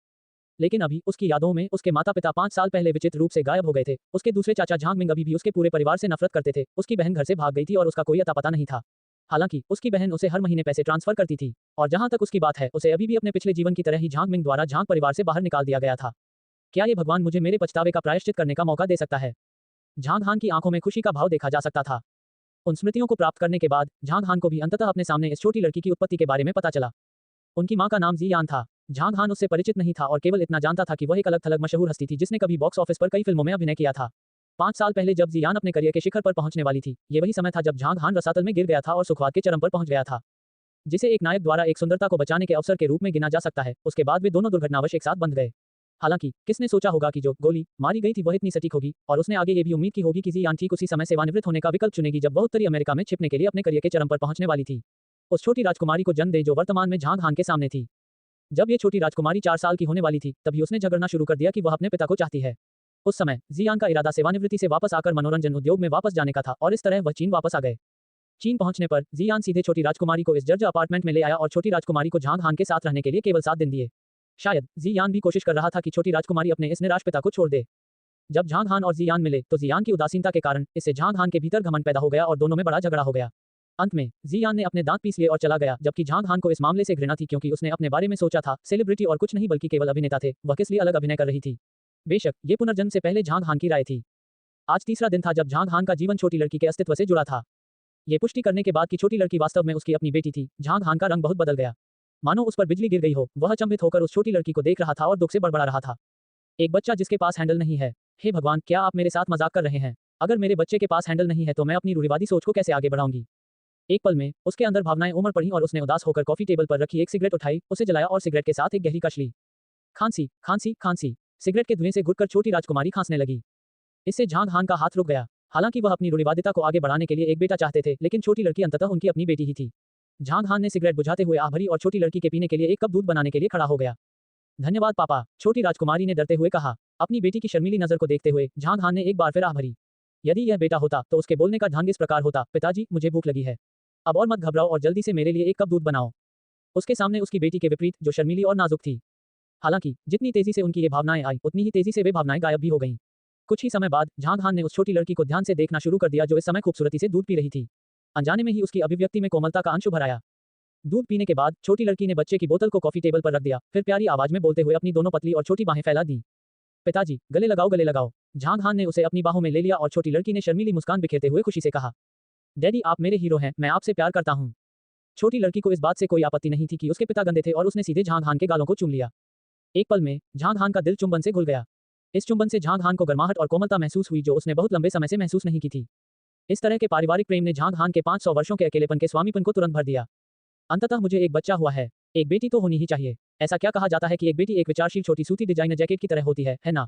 लेकिन अभी उसकी यादों में उसके माता पिता 5 साल पहले विचित्र रूप से गायब हो गए थे। उसके दूसरे चाचा झांग मिंग अभी भी उसके पूरे परिवार से नफरत करते थे। उसकी बहन घर से भाग गई थी और उसका कोई अता पता नहीं था। हालांकि उसकी बहन उसे हर महीने पैसे ट्रांसफर करती थी और जहां तक उसकी बात है, उसे अभी भी अपने पिछले जीवन की तरह ही झांग मिंग द्वारा झांग परिवार से बाहर निकाल दिया गया था। क्या ये भगवान मुझे मेरे पछतावे का प्रायश्चित करने का मौका दे सकता है? झांग हान की आंखों में खुशी का भाव देखा जा सकता था। उन स्मृतियों को प्राप्त करने के बाद झांग हान को भी अंततः अपने सामने इस छोटी लड़की की उत्पत्ति के बारे में पता चला। उनकी मां का नाम जी यान था। झांग हान उससे परिचित नहीं था और केवल इतना जानता था कि वह एक अलग थलग मशहूर हस्ती थी जिसने कभी बॉक्स ऑफिस पर कई फिल्मों में अभिनय किया था। 5 साल पहले जब जियान अपने करियर के शिखर पर पहुंचने वाली थी, ये वही समय था जब झांग हान रसातल में गिर गया था और सुखवाद के चरम पर पहुंच गया था, जिसे एक नायक द्वारा एक सुंदरता को बचाने के अवसर के रूप में गिना जा सकता है। उसके बाद वे दोनों दुर्घटनावश एक साथ बंध गए। हालांकि किसने सोचा होगा कि जो गोली मारी गई थी वह इतनी सटीक होगी, और उसने आगे ये भी उम्मीद की होगी कि जियान ठीक उसी समय सेवानिवृत्त होने का विकल्प चुनेगी जब वह उत्तरी अमेरिका में छिपने के लिए अपने करियर के चरम पर पहुंचने वाली थी। उस छोटी राजकुमारी को जन्म दे जो वर्तमान में झांग हान के सामने थी। जब ये छोटी राजकुमारी 4 साल की होने वाली थी, तभी उसने झगड़ना शुरू कर दिया कि वह अपने पिता को चाहती है। उस समय जियान का इरादा सेवानिवृत्ति से वापस आकर मनोरंजन उद्योग में वापस जाने का था और इस तरह वह चीन वापस आ गए। चीन पहुंचने पर जियान सीधे छोटी राजकुमारी को इस जर्ज अपार्टमेंट में ले आया और छोटी राजकुमारी को झांग हान के साथ रहने के लिए केवल 7 दिन दिए। शायद जियान भी कोशिश कर रहा था कि छोटी राजकुमारी अपने इस निराश पिता को छोड़ दे। जब झांग हान और जियान मिले तो जियान की उदासीनता के कारण इससे झांग हान के भीतर घमंड पैदा हो गया और दोनों में बड़ा झगड़ा हो गया। अंत में जियान ने अपने दांत पीस लिए और चला गया, जबकि झांग हान को इस मामले से घृणा थी क्योंकि उसने अपने बारे में सोचा था सेलिब्रिटी और कुछ नहीं बल्कि केवल अभिनेता थे, वह किस लिए अलग अभिनय कर रही थी। बेशक ये पुनर्जन्म से पहले झांग हान की राय थी। आज तीसरा दिन था जब झांग हान का जीवन छोटी लड़की के अस्तित्व से जुड़ा था। ये पुष्टि करने के बाद कि छोटी लड़की वास्तव में उसकी अपनी बेटी थी, झांग हान का रंग बहुत बदल गया। मानो उस पर बिजली गिर गई हो। वह अचंभित होकर उस छोटी लड़की को देख रहा था और दुख से बड़बड़ा रहा था। एक बच्चा जिसके पास हैंडल नहीं है। हे भगवान, क्या आप मेरे साथ मजाक कर रहे हैं? अगर मेरे बच्चे के पास हैंडल नहीं है तो मैं अपनी रूढ़िवादी सोच को कैसे आगे बढ़ाऊंगी? एक पल में उसके अंदर भावनाएं उमड़ पड़ी और उसने उदास होकर कॉफी टेबल पर रखी एक सिगरेट उठाई, उसे जलाया और सिगरेट के साथ एक गहरी कश ली। खांसी खांसी खांसी। सिगरेट के धुएं से घुटकर छोटी राजकुमारी खांसने लगी। इससे झांग हान का हाथ रुक गया। हालांकि वह अपनी रूढ़िवादिता को आगे बढ़ाने के लिए एक बेटा चाहते थे, लेकिन छोटी लड़की अंततः उनकी अपनी बेटी ही थी। झांग हान ने सिगरेट बुझाते हुए आह भरी और छोटी लड़की के पीने के लिए एक कप दूध बनाने के लिए खड़ा हो गया। धन्यवाद पापा, छोटी राजकुमारी ने डरते हुए कहा। अपनी बेटी की शर्मीली नजर को देखते हुए झांग हान ने एक बार फिर आह भरी। यदि यह बेटा होता तो उसके बोलने का ढंग इस प्रकार होता, पिताजी मुझे भूख लगी है, अब और मत घबराओ और जल्दी से मेरे लिए एक कप दूध बनाओ। उसके सामने उसकी बेटी के विपरीत, जो शर्मीली और नाजुक थी। हालांकि जितनी तेजी से उनकी ये भावनाएं आई, उतनी ही तेजी से वे भावनाएं गायब भी हो गईं। कुछ ही समय बाद झांग हान ने उस छोटी लड़की को ध्यान से देखना शुरू कर दिया जो इस समय खूबसूरती से दूध पी रही थी। अनजाने में ही उसकी अभिव्यक्ति में कोमलता का अंश उभर आया। दूध पीने के बाद छोटी लड़की ने बच्चे की बोतल को कॉफी टेबल पर रख दिया, फिर प्यारी आवाज में बोलते हुए अपनी दोनों पतली और छोटी बाहें फैला दी। पिताजी गले लगाओ गले लगाओ। झांग हान ने उसे अपनी बाहों में ले लिया और छोटी लड़की ने शर्मीली मुस्कान बिखेरते हुए खुशी से कहा, डैडी आप मेरे हीरो हैं, मैं आपसे प्यार करता हूँ। छोटी लड़की को इस बात से कोई आपत्ति नहीं थी कि उसके पिता गंदे थे और उसने सीधे झांग हान के गालों को चूम लिया। एक पल में झांग हान का दिल चुंबन से घुल गया। इस चुंबन से झांग हान को गर्माहट और कोमलता महसूस हुई जो उसने बहुत लंबे समय से महसूस नहीं की थी। इस तरह के पारिवारिक प्रेम ने झांग हान के 500 वर्षों के अकेलेपन के स्वामीपन को तुरंत भर दिया। अंततः मुझे एक बच्चा हुआ है, एक बेटी तो होनी ही चाहिए। ऐसा क्या कहा जाता है कि एक बेटी एक विचारशील छोटी सूती डिजाइनर जैकेट की तरह होती है ना?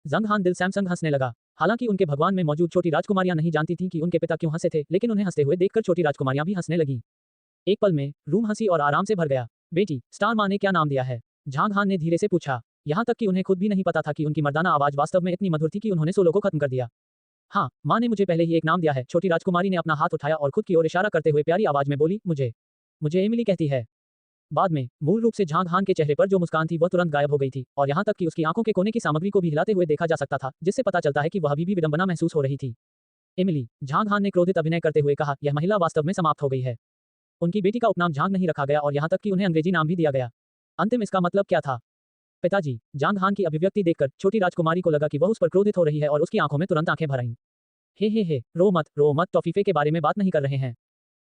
जंग हान दिल सैमसंग हंसने लगा। हालांकि उनके भगवान में मौजूद छोटी राजकुमारियां नहीं जानती थीं कि उनके पिता क्यों हंसे थे, लेकिन उन्हें हंसते हुए देखकर छोटी राजकुमारियां भी हंसने लगीं। एक पल में रूम हंसी और आराम से भर गया। बेटी, स्टार माँ ने क्या नाम दिया है? झांग हान ने धीरे से पूछा। यहाँ तक कि उन्हें खुद भी नहीं पता था कि उनकी मर्दाना आवाज वास्तव में इतनी मधुर थी कि उन्होंने सोलो को खत्म कर दिया। हाँ, माँ ने मुझे पहले ही एक नाम दिया है। छोटी राजकुमारी ने अपना हाथ उठाया और खुद की ओर इशारा करते हुए प्यारी आवाज में बोली, मुझे एमिली कहती है। बाद में मूल रूप से झांग हान के चेहरे पर जो मुस्कान थी वह तुरंत गायब हो गई थी और यहाँ तक कि उसकी आंखों के कोने की सामग्री को भी हिलाते हुए देखा जा सकता था, जिससे पता चलता है कि वह अभी भी विडंबना महसूस हो रही थी। एमिली, झांग हान ने क्रोधित अभिनय करते हुए कहा, यह महिला वास्तव में समाप्त हो गई है। उनकी बेटी का उपनाम झांग नहीं रखा गया और यहाँ तक कि उन्हें अंग्रेजी नाम भी दिया गया। अंतिम इसका मतलब क्या था? पिताजी, झांग हान की अभिव्यक्ति देखकर छोटी राजकुमारी को लगा कि वह उस पर क्रोधित हो रही है और उसकी आंखों में तुरंत आंखें भर आईं। हे, रो मत, टॉफीफे के बारे में बात नहीं कर रहे हैं।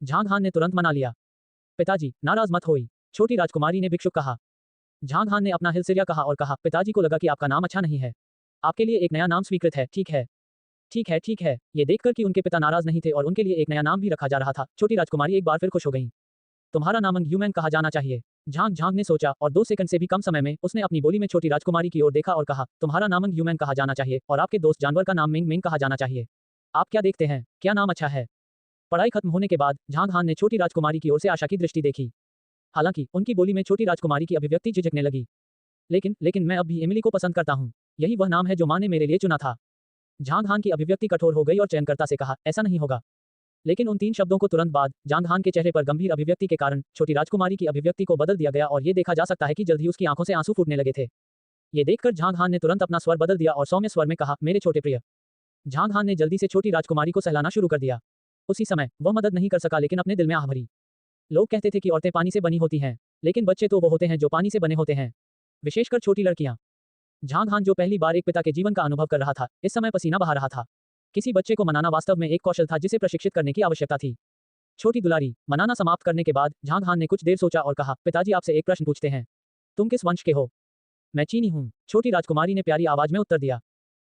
झांग हान ने तुरंत मना लिया। पिताजी, नाराज मत होइए, छोटी राजकुमारी ने भिक्षुक कहा। झांग हान ने अपना हिलसिरिया कहा और कहा, पिताजी को लगा कि आपका नाम अच्छा नहीं है। आपके लिए एक नया नाम स्वीकृत है, ठीक है? ठीक है। ये देखकर कि उनके पिता नाराज नहीं थे और उनके लिए एक नया नाम भी रखा जा रहा था, छोटी राजकुमारी एक बार फिर खुश हो गईं। तुम्हारा नाम ह्यूमन कहा जाना चाहिए। झांग ने सोचा और 2 सेकंड से भी कम समय में उसने अपनी बोली में छोटी राजकुमारी की ओर देखा और कहा, तुम्हारा नाम ह्यूमन कहा जाना चाहिए और आपके दोस्त जानवर का नाम मिंग कहा जाना चाहिए। आप क्या देखते हैं, क्या नाम अच्छा है? पढ़ाई खत्म होने के बाद झांग हान ने छोटी राजकुमारी की ओर से आशा की दृष्टि देखी। हालांकि उनकी बोली में छोटी राजकुमारी की अभिव्यक्ति झिझकने लगी। लेकिन मैं अब भी एमिली को पसंद करता हूँ। यही वह नाम है जो माँ ने मेरे लिए चुना था। झांग हान की अभिव्यक्ति कठोर हो गई और चयनकर्ता से कहा, ऐसा नहीं होगा। लेकिन उन 3 शब्दों को तुरंत बाद झांग हान के चेहरे पर गंभीर अभिव्यक्ति के कारण छोटी राजकुमारी की अभिव्यक्ति को बदल दिया गया और ये देखा जा सकता है कि जल्द ही उसकी आंखों से आंसू फूटने लगे थे। ये देखकर झांग हान ने तुरंत अपना स्वर बदल दिया और सौम्य स्वर में कहा, मेरे छोटे प्रिय। झांग हान ने जल्दी से छोटी राजकुमारी को सहलाना शुरू कर दिया। उसी समय वह मदद नहीं कर सका, लेकिन अपने दिल में आह भरी। लोग कहते थे कि औरतें पानी से बनी होती हैं, लेकिन बच्चे तो वो होते हैं जो पानी से बने होते हैं, विशेषकर छोटी लड़कियां। झांग हान जो पहली बार एक पिता के जीवन का अनुभव कर रहा था, इस समय पसीना बहा रहा था। किसी बच्चे को मनाना वास्तव में एक कौशल था जिसे प्रशिक्षित करने की आवश्यकता थी। छोटी दुलारी, मनाना समाप्त करने के बाद झांग हान ने कुछ देर सोचा और कहा, पिताजी आपसे एक प्रश्न पूछते हैं। तुम किस वंश के हो? मैं चीनी हूँ, छोटी राजकुमारी ने प्यारी आवाज में उत्तर दिया।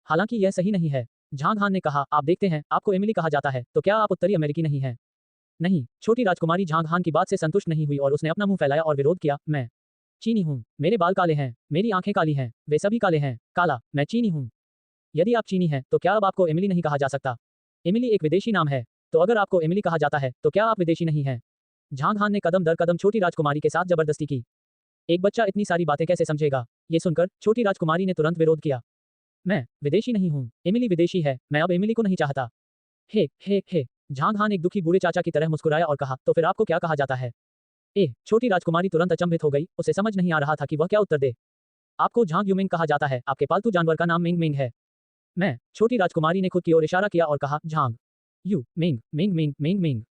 हालांकि यह सही नहीं है, झांग हान ने कहा, आप देखते हैं आपको एमिली कहा जाता है, तो क्या आप उत्तरी अमेरिकी नहीं हैं? नहीं, छोटी राजकुमारी झांग हान की बात से संतुष्ट नहीं हुई और उसने अपना मुंह फैलाया और विरोध किया, मैं चीनी हूँ, मेरे बाल काले हैं, मेरी आंखें काली हैं, वे सभी काले हैं, काला, मैं चीनी हूँ। यदि आप चीनी हैं, तो क्या अब आपको एमिली नहीं कहा जा सकता? एमिली एक विदेशी नाम है, तो अगर आपको एमिली कहा जाता है, तो क्या आप विदेशी नहीं हैं? झांग हान ने कदम दर कदम छोटी राजकुमारी के साथ जबरदस्ती की। एक बच्चा इतनी सारी बातें कैसे समझेगा? ये सुनकर छोटी राजकुमारी ने तुरंत विरोध किया। मैं विदेशी नहीं हूँ, एमिली विदेशी है, मैं अब एमिली को नहीं चाहता। हे, झांग हान एक दुखी बूढ़े चाचा की तरह मुस्कुराया और कहा, तो फिर आपको क्या कहा जाता है? छोटी राजकुमारी तुरंत अचंभित हो गई, उसे समझ नहीं आ रहा था कि वह क्या उत्तर दे। आपको झांग युमिंग कहा जाता है, आपके पालतू जानवर का नाम मिंग मिंग है। मैं, छोटी राजकुमारी ने खुद की ओर इशारा किया और कहा, Zhang Yu Ming Ming Ming Ming Ming.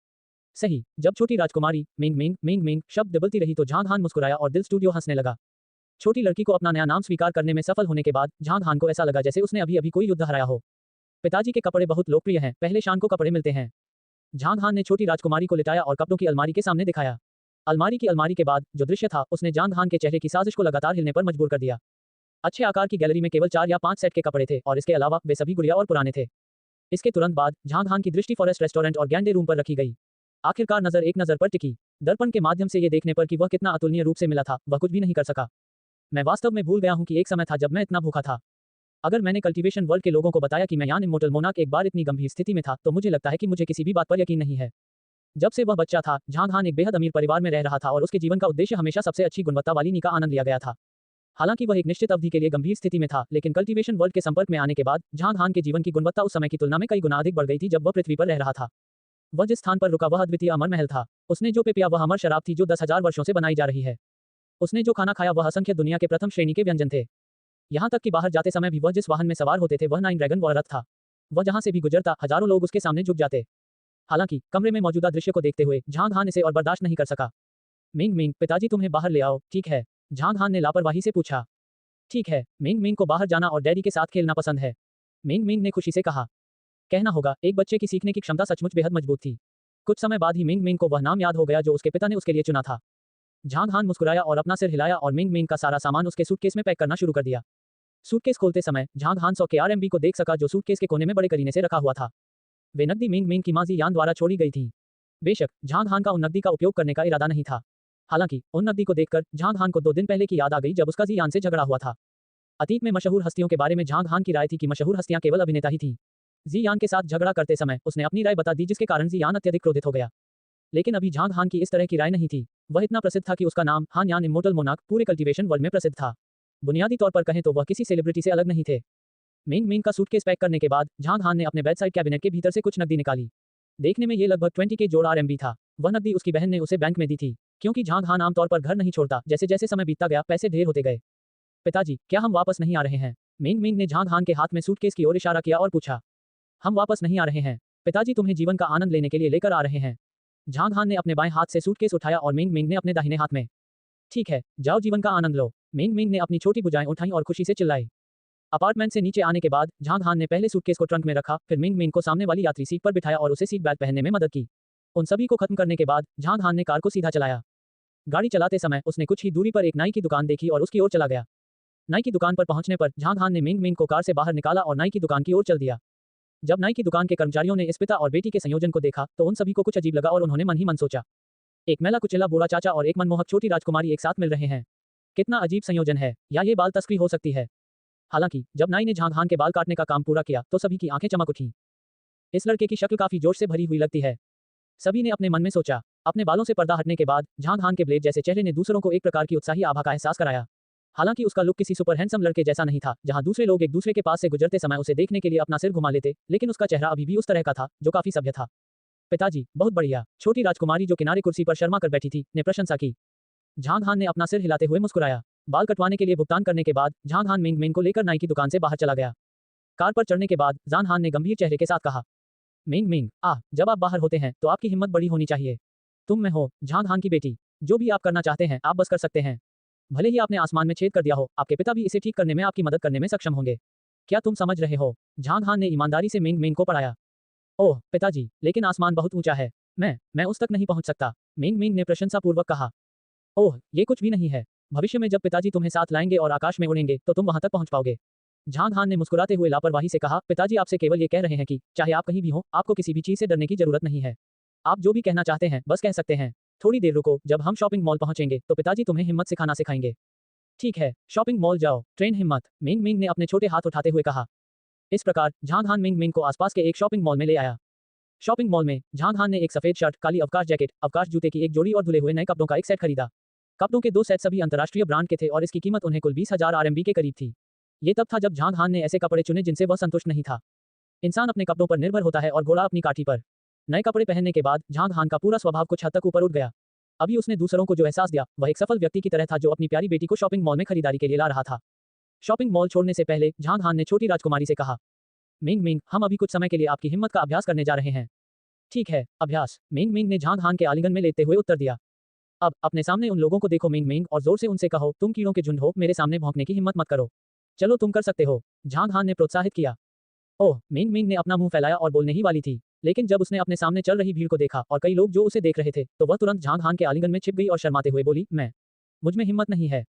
सही, जब छोटी राजकुमारी मिंग मिंग मिंग मिंग शब्द बोलती रही तो झांग हान मुस्कुराया और दिल स्टूडियो हंसने लगा। छोटी लड़की को अपना नया नाम स्वीकार करने में सफल होने के बाद झांग हान को ऐसा लगा जैसे उसने अभी अभी कोई युद्ध हराया हो। पिताजी के कपड़े बहुत लोकप्रिय हैं, पहले शान को कपड़े मिलते हैं। झांग हान ने छोटी राजकुमारी को लिटाया और कपड़ों की अलमारी के सामने दिखाया। अलमारी के बाद जो दृश्य था उसने झांग हान के चेहरे की साजिश को लगातार हिलने पर मजबूर कर दिया। अच्छे आकार की गैलरी में केवल 4 या 5 सेट के कपड़े थे और इसके अलावा वे सभी गुड़िया और पुराने थे। इसके तुरंत बाद झांग हान की दृष्टि फॉरेस्ट रेस्टोरेंट और गैंडे रूम पर रखी गई। आखिरकार नजर एक नजर पर टिकी। दर्पण के माध्यम से ये देखने पर कि वह कितना अतुलनीय रूप से मिला था, वह कुछ भी नहीं कर सका। मैं वास्तव में भूल गया हूं कि एक समय था जब मैं इतना भूखा था। अगर मैंने कल्टीवेशन वर्ल्ड के लोगों को बताया कि मैं यान इमोर्टल मोनार्क एक बार इतनी गंभीर स्थिति में था, तो मुझे लगता है कि मुझे किसी भी बात पर यकीन नहीं है। जब से वह बच्चा था, झांग हान एक बेहद अमीर परिवार में रह रहा था और उसके जीवन का उद्देश्य हमेशा सबसे अच्छी गुणवत्ता वाली नी का आनंद लिया गया था। हालांकि वह एक निश्चित अवधि के लिए गंभीर स्थिति में था, लेकिन कल्टीवेशन वर्ल्ड के संपर्क में आने के बाद झांग हान के जीवन की गुणवत्ता उस समय की तुलना में कई गुना अधिक बढ़ गई थी जब वह पृथ्वी पर रह रहा था। वह जिस स्थान पर रुका वह अद्वितीय अमर महल था। उसने जो पे पिया वह अमर शराब थी जो 10,000 वर्षों से बनाई जा रही है। उसने जो खाना खाया वह असंख्य दुनिया के प्रथम श्रेणी के व्यंजन थे। यहाँ तक कि बाहर जाते समय भी वह जिस वाहन में सवार होते थे वह 9 ड्रैगन वॉर रथ था। वह जहां से भी गुजरता हजारों लोग उसके सामने झुक जाते। हालांकि कमरे में मौजूदा दृश्य को देखते हुए झांग हान इसे और बर्दाश्त नहीं कर सका। मिंग मिंग, पिताजी तुम्हें बाहर ले आओ, ठीक है? झांग हान ने लापरवाही से पूछा। ठीक है, मिंग मिंग को बाहर जाना और डैडी के साथ खेलना पसंद है। मिंग मिंग ने खुशी से कहा। कहना होगा, एक बच्चे की सीखने की क्षमता सचमुच बेहद मजबूत थी। कुछ समय बाद ही मिंग मिंग को वह नाम याद हो गया जो उसके पिता ने उसके लिए चुना था। झांग हान मुस्कुराया और अपना सिर हिलाया और मिंग मिंग का सारा सामान उसके सूटकेस में पैक करना शुरू कर दिया। सूटकेस खोलते समय झांग हान 100 के आरएमबी को देख सका जो सूटकेस के कोने में बड़े करीने से रखा हुआ था। वे नकदी मिंग मिंग की माजी यान द्वारा छोड़ी गई थी। बेशक झांग हान का उन नकदी का उपयोग करने का इरादा नहीं था। हालांकि उन नकदी को देखकर झांग हान को 2 दिन पहले की याद आ गई जब उसका जी यान से झगड़ा हुआ था। अतीत में मशहूर हस्तियों के बारे में झांग हान की राय थी कि मशहूर हस्तियां केवल अभिनेता ही थीं। जी यान के साथ झगड़ा करते समय उसने अपनी राय बता दी जिसके कारण जी यान अत्यधिक क्रोधित हो गया। लेकिन अभी झांग हान की इस तरह की राय नहीं थी। वह इतना प्रसिद्ध था कि उसका नाम हान यान इमोर्टल मोनार्क पूरे कल्टीवेशन वर्ल्ड में प्रसिद्ध था। बुनियादी तौर पर कहें तो वह किसी सेलिब्रिटी से अलग नहीं थे। मिंग मिंग का सूटकेस पैक करने के बाद झांग हान ने अपने बेडसाइड कैबिनेट के भीतर से कुछ नकदी निकाली। देखने में ये लगभग 20 के जोड़ आरएमबी था। वह नकदी उसकी बहन ने उसे बैंक में दी थी। क्योंकि झांग हान आमतौर पर घर नहीं छोड़ता, जैसे जैसे समय बीतता गया पैसे ढेर होते गए। पिताजी, क्या हम वापस नहीं आ रहे हैं? मिंग मिंग ने झांग हान के हाथ में सूटकेस की ओर इशारा किया और पूछा। हम वापस नहीं आ रहे हैं। पिताजी तुम्हें जीवन का आनंद लेने के लिए लेकर आ रहे हैं। झांग हान ने अपने बाएं हाथ से सूटकेस उठाया और मिंग मिंग ने अपने दाहिने हाथ में। ठीक है, जाओ जीवन का आनंद लो। मिंग मिंग ने अपनी छोटी भुजाएं उठाई और खुशी से चिल्लाई। अपार्टमेंट से नीचे आने के बाद झांग हान ने पहले सूटकेस को ट्रंक में रखा, फिर मिंग मिंग को सामने वाली यात्री सीट पर बिठाया और उसे सीट बेल्ट पहनने में मदद की। उन सभी को खत्म करने के बाद झांग हान ने कार को सीधा चलाया। गाड़ी चलाते समय उसने कुछ ही दूरी पर एक नाई की दुकान देखी और उसकी ओर चला गया। नाई की दुकान पर पहुंचने पर झांग हान ने मिंग मिंग को कार से बाहर निकाला और नाई की दुकान की ओर चल दिया। जब नाई की दुकान के कर्मचारियों ने इस पिता और बेटी के संयोजन को देखा तो उन सभी को कुछ अजीब लगा और उन्होंने मन ही मन सोचा, एक मैला कुचेला बूढ़ा चाचा और एक मनमोहक छोटी राजकुमारी एक साथ मिल रहे हैं। कितना अजीब संयोजन है, या ये बाल तस्करी हो सकती है? हालांकि जब नाई ने झांग हान के बाल काटने का काम पूरा किया तो सभी की आंखें चमक उठी। इस लड़के की शक्ल काफी जोश से भरी हुई लगती है, सभी ने अपने मन में सोचा। अपने बालों से पर्दा हटने के बाद झांग हान के ब्लेड जैसे चेहरे ने दूसरों को एक प्रकार की उत्साही आभा का एहसास कराया। हालांकि उसका लुक किसी सुपर हैंडसम लड़के जैसा नहीं था जहां दूसरे लोग एक दूसरे के पास से गुजरते समय उसे देखने के लिए अपना सिर घुमा लेते, लेकिन उसका चेहरा अभी भी उस तरह का था जो काफी सभ्य था। पिताजी, बहुत बढ़िया। छोटी राजकुमारी जो किनारे कुर्सी पर शर्मा कर बैठी थी ने प्रशंसा की। झांग हान ने अपना सिर हिलाते हुए मुस्कुराया। बाल कटवाने के लिए भुगतान करने के बाद झांग हान मिंग मिंग को लेकर नाई की दुकान से बाहर चला गया। कार पर चढ़ने के बाद जान हान ने गंभीर चेहरे के साथ कहा, मिंग मिंग, जब आप बाहर होते हैं तो आपकी हिम्मत बड़ी होनी चाहिए। तुम में हो झांग हान की बेटी, जो भी आप करना चाहते हैं आप बस कर सकते हैं। भले ही आपने आसमान में छेद कर दिया हो, आपके पिता भी इसे ठीक करने में आपकी मदद करने में सक्षम होंगे। क्या तुम समझ रहे हो? झांग हान ने ईमानदारी से मिंग मिंग को पढ़ाया। ओह पिताजी, लेकिन आसमान बहुत ऊंचा है, मैं उस तक नहीं पहुंच सकता, मिंग मिंग ने प्रशंसापूर्वक कहा। ओह, ये कुछ भी नहीं है। भविष्य में जब पिताजी तुम्हें साथ लाएंगे और आकाश में उड़ेंगे तो तुम वहां तक पहुंच पाओगे। झांग हान ने मुस्कुराते हुए लापरवाही से कहा, पिताजी आपसे केवल ये कह रहे हैं कि चाहे आप कहीं भी हो आपको किसी भी चीज से डरने की जरूरत नहीं है। आप जो भी कहना चाहते हैं बस कह सकते हैं। थोड़ी देर रुको, जब हम शॉपिंग मॉल पहुंचेंगे तो पिताजी तुम्हें हिम्मत सिखाना सिखाएंगे। ठीक है, शॉपिंग मॉल जाओ, ट्रेन हिम्मत, मिंग मिंग ने अपने छोटे हाथ उठाते हुए कहा। इस प्रकार झांग हान मिंग मिंग को आसपास के एक शॉपिंग मॉल में ले आया। शॉपिंग मॉल में झांग हान ने एक सफेद शर्ट, काली अवकाश जैकेट, अवकाश जूते की एक जोड़ी और धुले हुए नए कपड़ों का एक सेट खरीदा। कपड़ों के 2 सेट सभी अंतर्राष्ट्रीय ब्रांड के थे और इसकी कीमत उन्हें कुल 20,000 आरएमबी के करीब थी। ये तब था जब झांग हान ने ऐसे कपड़े चुने जिनसे वह संतुष्ट नहीं था। इंसान अपने कपड़ों पर निर्भर होता है और घोड़ा अपनी काठी पर नए कपड़े पहनने के बाद झांग हान का पूरा स्वभाव कुछ हद तक ऊपर उठ गया। अभी उसने दूसरों को जो एहसास दिया वह एक सफल व्यक्ति की तरह था जो अपनी प्यारी बेटी को शॉपिंग मॉल में खरीदारी के लिए ला रहा था। शॉपिंग मॉल छोड़ने से पहले झांग हान ने छोटी राजकुमारी से कहा, मिंग मिंग, हम अभी कुछ समय के लिए आपकी हिम्मत का अभ्यास करने जा रहे हैं। ठीक है, अभ्यास, मिंग मिंग ने झांग हान के आलिंगन में लेते हुए उत्तर दिया। अब अपने सामने उन लोगों को देखो मिंग मिंग और जोर से उनसे कहो, तुम कीड़ों के झुंड हो, मेरे सामने भौंकने की हिम्मत मत करो। चलो तुम कर सकते हो, झांग हान ने प्रोत्साहित किया। ओह, मिंग मिंग ने अपना मुंह फैलाया और बोलने ही वाली थी, लेकिन जब उसने अपने सामने चल रही भीड़ को देखा और कई लोग जो उसे देख रहे थे, तो वह तुरंत झांग हान के आलिंगन में छिप गई और शर्माते हुए बोली, मुझ में हिम्मत नहीं है।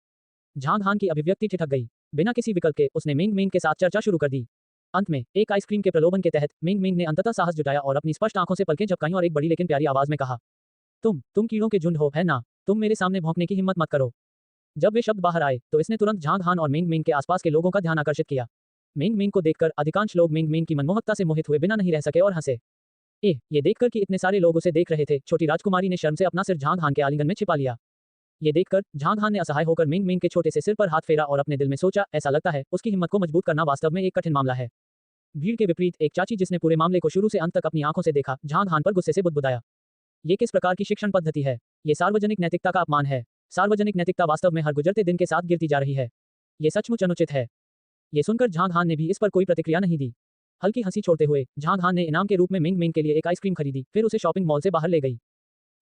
झांग हान की अभिव्यक्ति ठिठक गई। बिना किसी विकल्प के उसने मिंग मिंग के साथ चर्चा शुरू कर दी। अंत में एक आइसक्रीम के प्रलोभन के तहत मिंग मिंग ने अंततः साहस जुटाया और अपनी स्पष्ट आंखों से पलकें झपकाईं और एक बड़ी लेकिन प्यारी आवाज में कहा, तुम कीड़ों के झुंड हो, है ना? तुम मेरे सामने भौंकने की हिम्मत मत करो। जब वे शब्द बाहर आए तो इसने तुरंत झांग हान और मिंग मिंग के आसपास के लोगों का ध्यान आकर्षित किया। मिंग मिंग को देखकर अधिकांश लोग मिंग मिंग की मनमोहकता से मोहित हुए बिना नहीं रह सके और हंसे। ये देखकर कि इतने सारे लोग उसे देख रहे थे, छोटी राजकुमारी ने शर्म से अपना सिर झांग हान के आलिंगन में छिपा लिया। ये देखकर झांग हान ने असहाय होकर मिंग मिंग के छोटे से सिर पर हाथ फेरा और अपने दिल में सोचा, ऐसा लगता है उसकी हिम्मत को मजबूत करना वास्तव में एक कठिन मामला है। भीड़ के विपरीत एक चाची जिसने पूरे मामले को शुरू से अंत तक अपनी आंखों से देखा, झांग हान पर गुस्से से बुदबुदाया। ये किस प्रकार की शिक्षण पद्धति है? ये सार्वजनिक नैतिकता का अपमान है। सार्वजनिक नैतिकता वास्तव में हर गुजरते दिन के साथ गिरती जा रही है। ये सचमुच अनुचित है। ये सुनकर झांग हान ने भी इस पर कोई प्रतिक्रिया नहीं दी। हल्की हंसी छोड़ते हुए झांग हान ने इनाम के रूप में मिंग मिंग के लिए एक आइसक्रीम खरीदी, फिर उसे शॉपिंग मॉल से बाहर ले गई।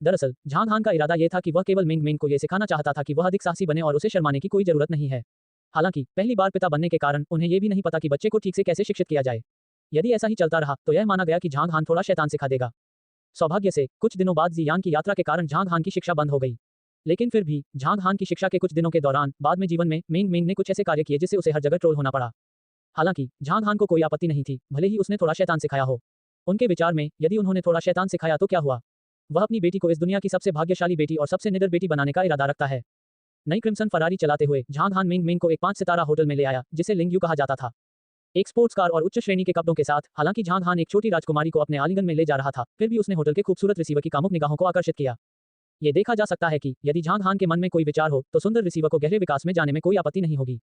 दरअसल झांग हान का इरादा यह था कि वह केवल मिंग मिंग को यह सिखाना चाहता था कि वह अधिक साहसी बने और उसे शर्माने की कोई जरूरत नहीं है। हालांकि पहली बार पिता बनने के कारण उन्हें यह भी नहीं पता कि बच्चे को ठीक से कैसे शिक्षित किया जाए। यदि ऐसा ही चलता रहा तो यह माना गया कि झांग हान थोड़ा शैतान सिखा देगा। सौभाग्य से कुछ दिनों बाद जियांग की यात्रा के कारण झांग हान की शिक्षा बंद हो गई। लेकिन फिर भी झांग हान की शिक्षा के कुछ दिनों के दौरान बाद में जीवन में मिंग मिंग ने कुछ ऐसे कार्य किए जिससे उसे हर जगह ट्रोल होना पड़ा। हालांकि झांग हान को कोई आपत्ति नहीं थी, भले ही उसने थोड़ा शैतान सिखाया हो। उनके विचार में यदि उन्होंने थोड़ा शैतान सिखाया तो क्या हुआ? वह अपनी बेटी को इस दुनिया की सबसे भाग्यशाली बेटी और सबसे निडर बेटी बनाने का इरादा रखता है। नई क्रिम्सन फरारी चलाते हुए झांग हान मिंग मिंग को एक 5 सितारा होटल में ले आया जिसे लिंगयू कहा जाता था। एक स्पोर्ट्स कार और उच्च श्रेणी के कपड़ों के साथ। हालांकि झांग हान एक छोटी राजकुमारी को अपने आलिंगन में ले जा रहा था, फिर भी उसने होटल के खूबसूरत रिसीवर की कामुक निगाहों को आकर्षित किया। ये देखा जा सकता है कि यदि झांग हान के मन में कोई विचार हो तो सुंदर रिसीवर को गहरे विकास में जाने में कोई आपत्ति नहीं होगी।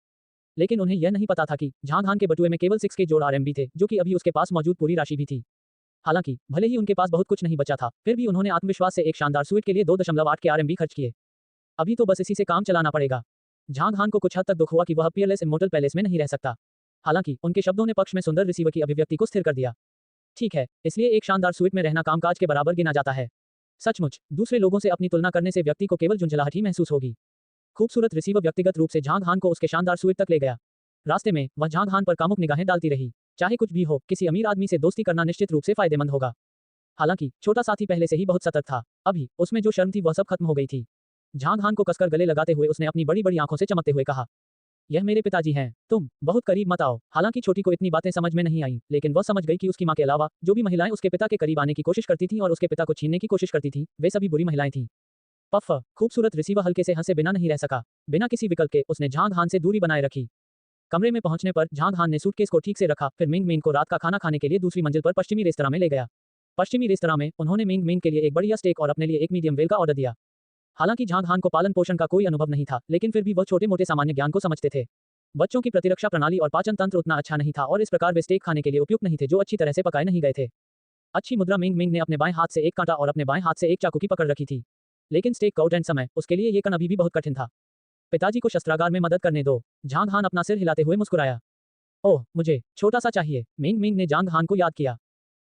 लेकिन उन्हें यह नहीं पता था कि झांग हान के बटुए में केवल 6 के जोड़ आरएमबी थे, जो कि अभी उसके पास मौजूद पूरी राशि भी थी। हालांकि भले ही उनके पास बहुत कुछ नहीं बचा था, फिर भी उन्होंने आत्मविश्वास से एक शानदार स्वीट के लिए 2.8 के आरएमबी खर्च किए। अभी तो बस इसी से काम चलाना पड़ेगा। झांग हान को कुछ हद तक दुख हुआ कि वह पीयरलेस इमोर्टल पैलेस में नहीं रह सकता। हालांकि उनके शब्दों ने पक्ष में सुंदर रिसीवर की अभिव्यक्ति को स्थिर कर दिया। ठीक है, इसलिए एक शानदार स्वीट में रहना कामकाज के बराबर गिना जाता है। सचमुच दूसरे लोगों से अपनी तुलना करने से व्यक्ति को केवल झुंझलाहट ही महसूस होगी। खूबसूरत रिसीवर व्यक्तिगत रूप से झांग हान को उसके शानदार स्वीट तक ले गया। रास्ते में वह झांग हान पर कामुक निगाहें डालती रही। चाहे कुछ भी हो, किसी अमीर आदमी से दोस्ती करना निश्चित रूप से फायदेमंद होगा। हालांकि छोटा साथी पहले से ही बहुत सतर्क था, अभी उसमें जो शर्म थी वह सब खत्म हो गई थी। झांग हान को कसकर गले लगाते हुए उसने अपनी बड़ी बड़ी आंखों से चमकते हुए कहा, यह मेरे पिताजी हैं, तुम बहुत करीब मत आओ। हालांकि छोटी को इतनी बातें समझ में नहीं आई, लेकिन वह समझ गई कि उसकी मां के अलावा जो भी महिलाएं उसके पिता के करीब आने की कोशिश करती थीं और उसके पिता को छीनने की कोशिश करती थीं, वे सभी बुरी महिलाएं थीं। पफ, खूबसूरत रिसीवर हल्के से हंसे बिना नहीं रह सका। बिना किसी विकल्प के उसने झांग हान से दूरी बनाए रखी। कमरे में पहुंचने पर झांग हान ने सूटकेस को ठीक से रखा, फिर मिंग मिंग को रात का खाना खाने के लिए दूसरी मंजिल पर पश्चिमी रेस्तरां में ले गया। पश्चिमी रेस्तरां में उन्होंने मिंग मिंग के लिए एक बढ़िया स्टेक और अपने लिए एक मीडियम वेल का ऑर्डर दिया। हालांकि झांग हान को पालन पोषण का कोई अनुभव नहीं था, लेकिन फिर भी वह छोटे मोटे सामान्य ज्ञान को समझते थे। बच्चों की प्रतिरक्षा प्रणाली और पाचन तंत्र उतना अच्छा नहीं था और इस प्रकार वे स्टेक खाने के लिए उपयुक्त नहीं थे जो अच्छी तरह से पकाए नहीं गए थे। अच्छी मुद्रा मिंग मिंग ने अपने बाएं हाथ से एक कांटा और अपने बाएं हाथ से एक चाकू की पकड़ रखी थी, लेकिन स्टेक काउट एंड समय उसके लिए ये कण अभी भी बहुत कठिन था। पिताजी को शस्त्रागार में मदद करने दो। झांग हान अपना सिर हिलाते हुए मुस्कुराया। ओह, मुझे छोटा सा चाहिए। मिंग मिंग ने झांग हान को याद किया।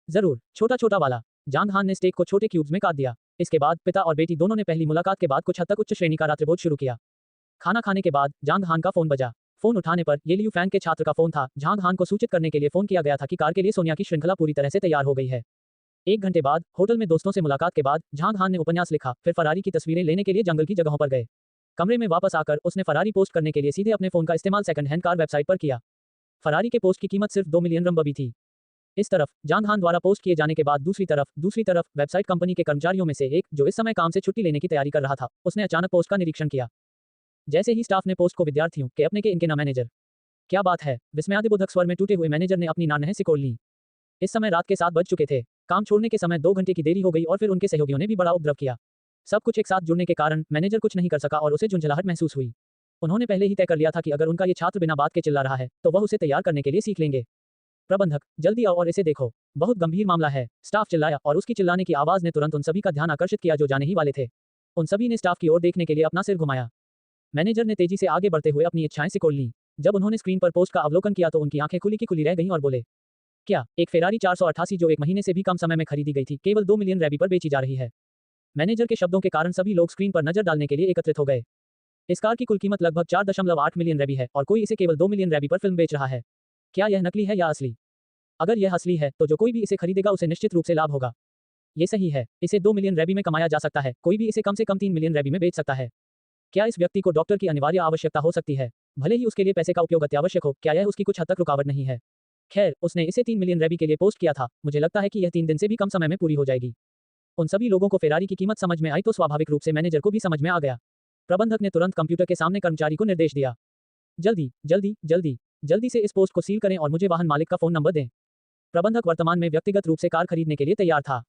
जरूर, छोटा छोटा वाला। झांग हान ने स्टेक को छोटे क्यूब्स में काट दिया। इसके बाद पिता और बेटी दोनों ने पहली मुलाकात के बाद कुछ हद तक उच्च श्रेणी का रात्रिभोज शुरू किया। खाना खाने के बाद झांग हान का फोन बजा। फोन उठाने पर ये लियू फैंग के छात्र का फोन था। झांग हान को सूचित करने के लिए फोन किया गया था कि कार के लिए सोनिया की श्रृंखला पूरी तरह से तैयार हो गई है। 1 घंटे बाद होटल में दोस्तों से मुलाकात के बाद झांग हान ने उपन्यास लिखा, फिर फरारी की तस्वीरें लेने के लिए जंगल की जगहों पर गए। कमरे में वापस आकर उसने फरारी पोस्ट करने के लिए सीधे अपने फोन का इस्तेमाल सेकंड हैंड कार वेबसाइट पर किया। फरारी के पोस्ट की कीमत सिर्फ 2 मिलियन रंबबी थी। इस तरफ झांग हान द्वारा पोस्ट किए जाने के बाद दूसरी तरफ वेबसाइट कंपनी के कर्मचारियों में से एक, जो इस समय काम से छुट्टी लेने की तैयारी कर रहा था, उसने अचानक पोस्ट का निरीक्षण किया। जैसे ही स्टाफ ने पोस्ट को विद्यार्थियों के अपने के इनके ना मैनेजर। क्या बात है, विस्मयादिबोधक स्वर में टूटे हुए मैनेजर ने अपनी नानें सिकोड़ ली। इस समय रात के 7 बज चुके थे। काम छोड़ने के समय 2 घंटे की देरी हो गई और फिर उनके सहयोगियों ने भी बड़ा उपद्रव किया। सब कुछ एक साथ जुड़ने के कारण मैनेजर कुछ नहीं कर सका और उसे झुंझलाहट महसूस हुई। उन्होंने पहले ही तय कर लिया था कि अगर उनका ये छात्र बिना बात के चिल्ला रहा है तो वह उसे तैयार करने के लिए सीख लेंगे। प्रबंधक, जल्दी आओ और इसे देखो, बहुत गंभीर मामला है। स्टाफ चिल्लाया और उसकी चिल्लाने की आवाज ने तुरंत उन सभी का ध्यान आकर्षित किया जो जाने ही वाले थे। उन सभी ने स्टाफ की ओर देखने के लिए अपना सिर घुमाया। मैनेजर ने तेजी से आगे बढ़ते हुए अपनी इच्छाएं सिकोड़ लीं। जब उन्होंने स्क्रीन पर पोस्ट का अवलोकन किया तो उनकी आंखें खुली की खुली रह गईं और बोले, क्या एक फेरारी 488 जो एक महीने से भी कम समय में खरीदी गई थी, केवल 2 मिलियन रैबी पर बेची जा रही है? मैनेजर के शब्दों के कारण सभी लोग स्क्रीन पर नजर डालने के लिए एकत्रित हो गए। इस कार की कुल कीमत लगभग 4.8 मिलियन रैबी है और कोई इसे केवल 2 मिलियन रैबी पर फिल्म बेच रहा है। क्या यह नकली है या असली? अगर यह असली है तो जो कोई भी इसे खरीदेगा उसे निश्चित रूप से लाभ होगा। ये सही है, इसे 2 मिलियन रैबी में कमाया जा सकता है, कोई भी इसे कम से कम 3 मिलियन रैबी में बेच सकता है। क्या इस व्यक्ति को डॉक्टर की अनिवार्य आवश्यकता हो सकती है? भले ही उसके लिए पैसे का उपयोग अत्यावश्यक हो, क्या यह उसकी कुछ हद तक रुकावट नहीं है? खैर, उसने इसे 3 मिलियन रैबी के लिए पोस्ट किया था, मुझे लगता है कि यह 3 दिन से भी कम समय में पूरी हो जाएगी। उन सभी लोगों को फेरारी की कीमत समझ में आई तो स्वाभाविक रूप से मैनेजर को भी समझ में आ गया। प्रबंधक ने तुरंत कंप्यूटर के सामने कर्मचारी को निर्देश दिया, जल्दी जल्दी जल्दी जल्दी से इस पोस्ट को सील करें और मुझे वाहन मालिक का फोन नंबर दें। प्रबंधक वर्तमान में व्यक्तिगत रूप से कार खरीदने के लिए तैयार था,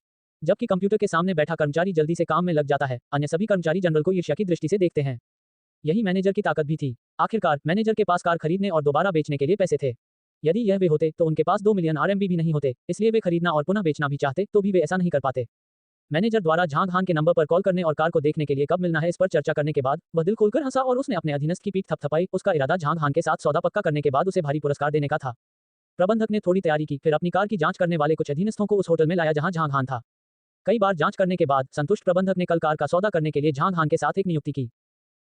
जबकि कंप्यूटर के सामने बैठा कर्मचारी जल्दी से काम में लग जाता है। अन्य सभी कर्मचारी जनरल को ईर्ष्या की दृष्टि से देखते हैं। यही मैनेजर की ताकत भी थी। आखिरकार मैनेजर के पास कार खरीदने और दोबारा बेचने के लिए पैसे थे। यदि यह वे होते तो उनके पास 2 मिलियन आरएमबी भी नहीं होते, इसलिए वे खरीदना और पुनः बेचना भी चाहते तो भी वे ऐसा नहीं कर पाते। मैनेजर द्वारा झांग हान के नंबर पर कॉल करने और कार को देखने के लिए कब मिलना है इस पर चर्चा करने के बाद वह दिल खोलकर हंसा और उसने अपने अधीनस्थ की पीठ थपथपाई। उसका इरादा झांग हान के साथ सौदा पक्का करने के बाद उसे भारी पुरस्कार देने का था। प्रबंधक ने थोड़ी तैयारी की, फिर अपनी कार की जांच करने वाले कुछ अधीनस्थों को उस होटल में लाया जहां झांग हान था। कई बार जांच करने के बाद संतुष्ट प्रबंधक ने कल कार का सौदा करने के लिए झांग हान के साथ एक नियुक्ति की।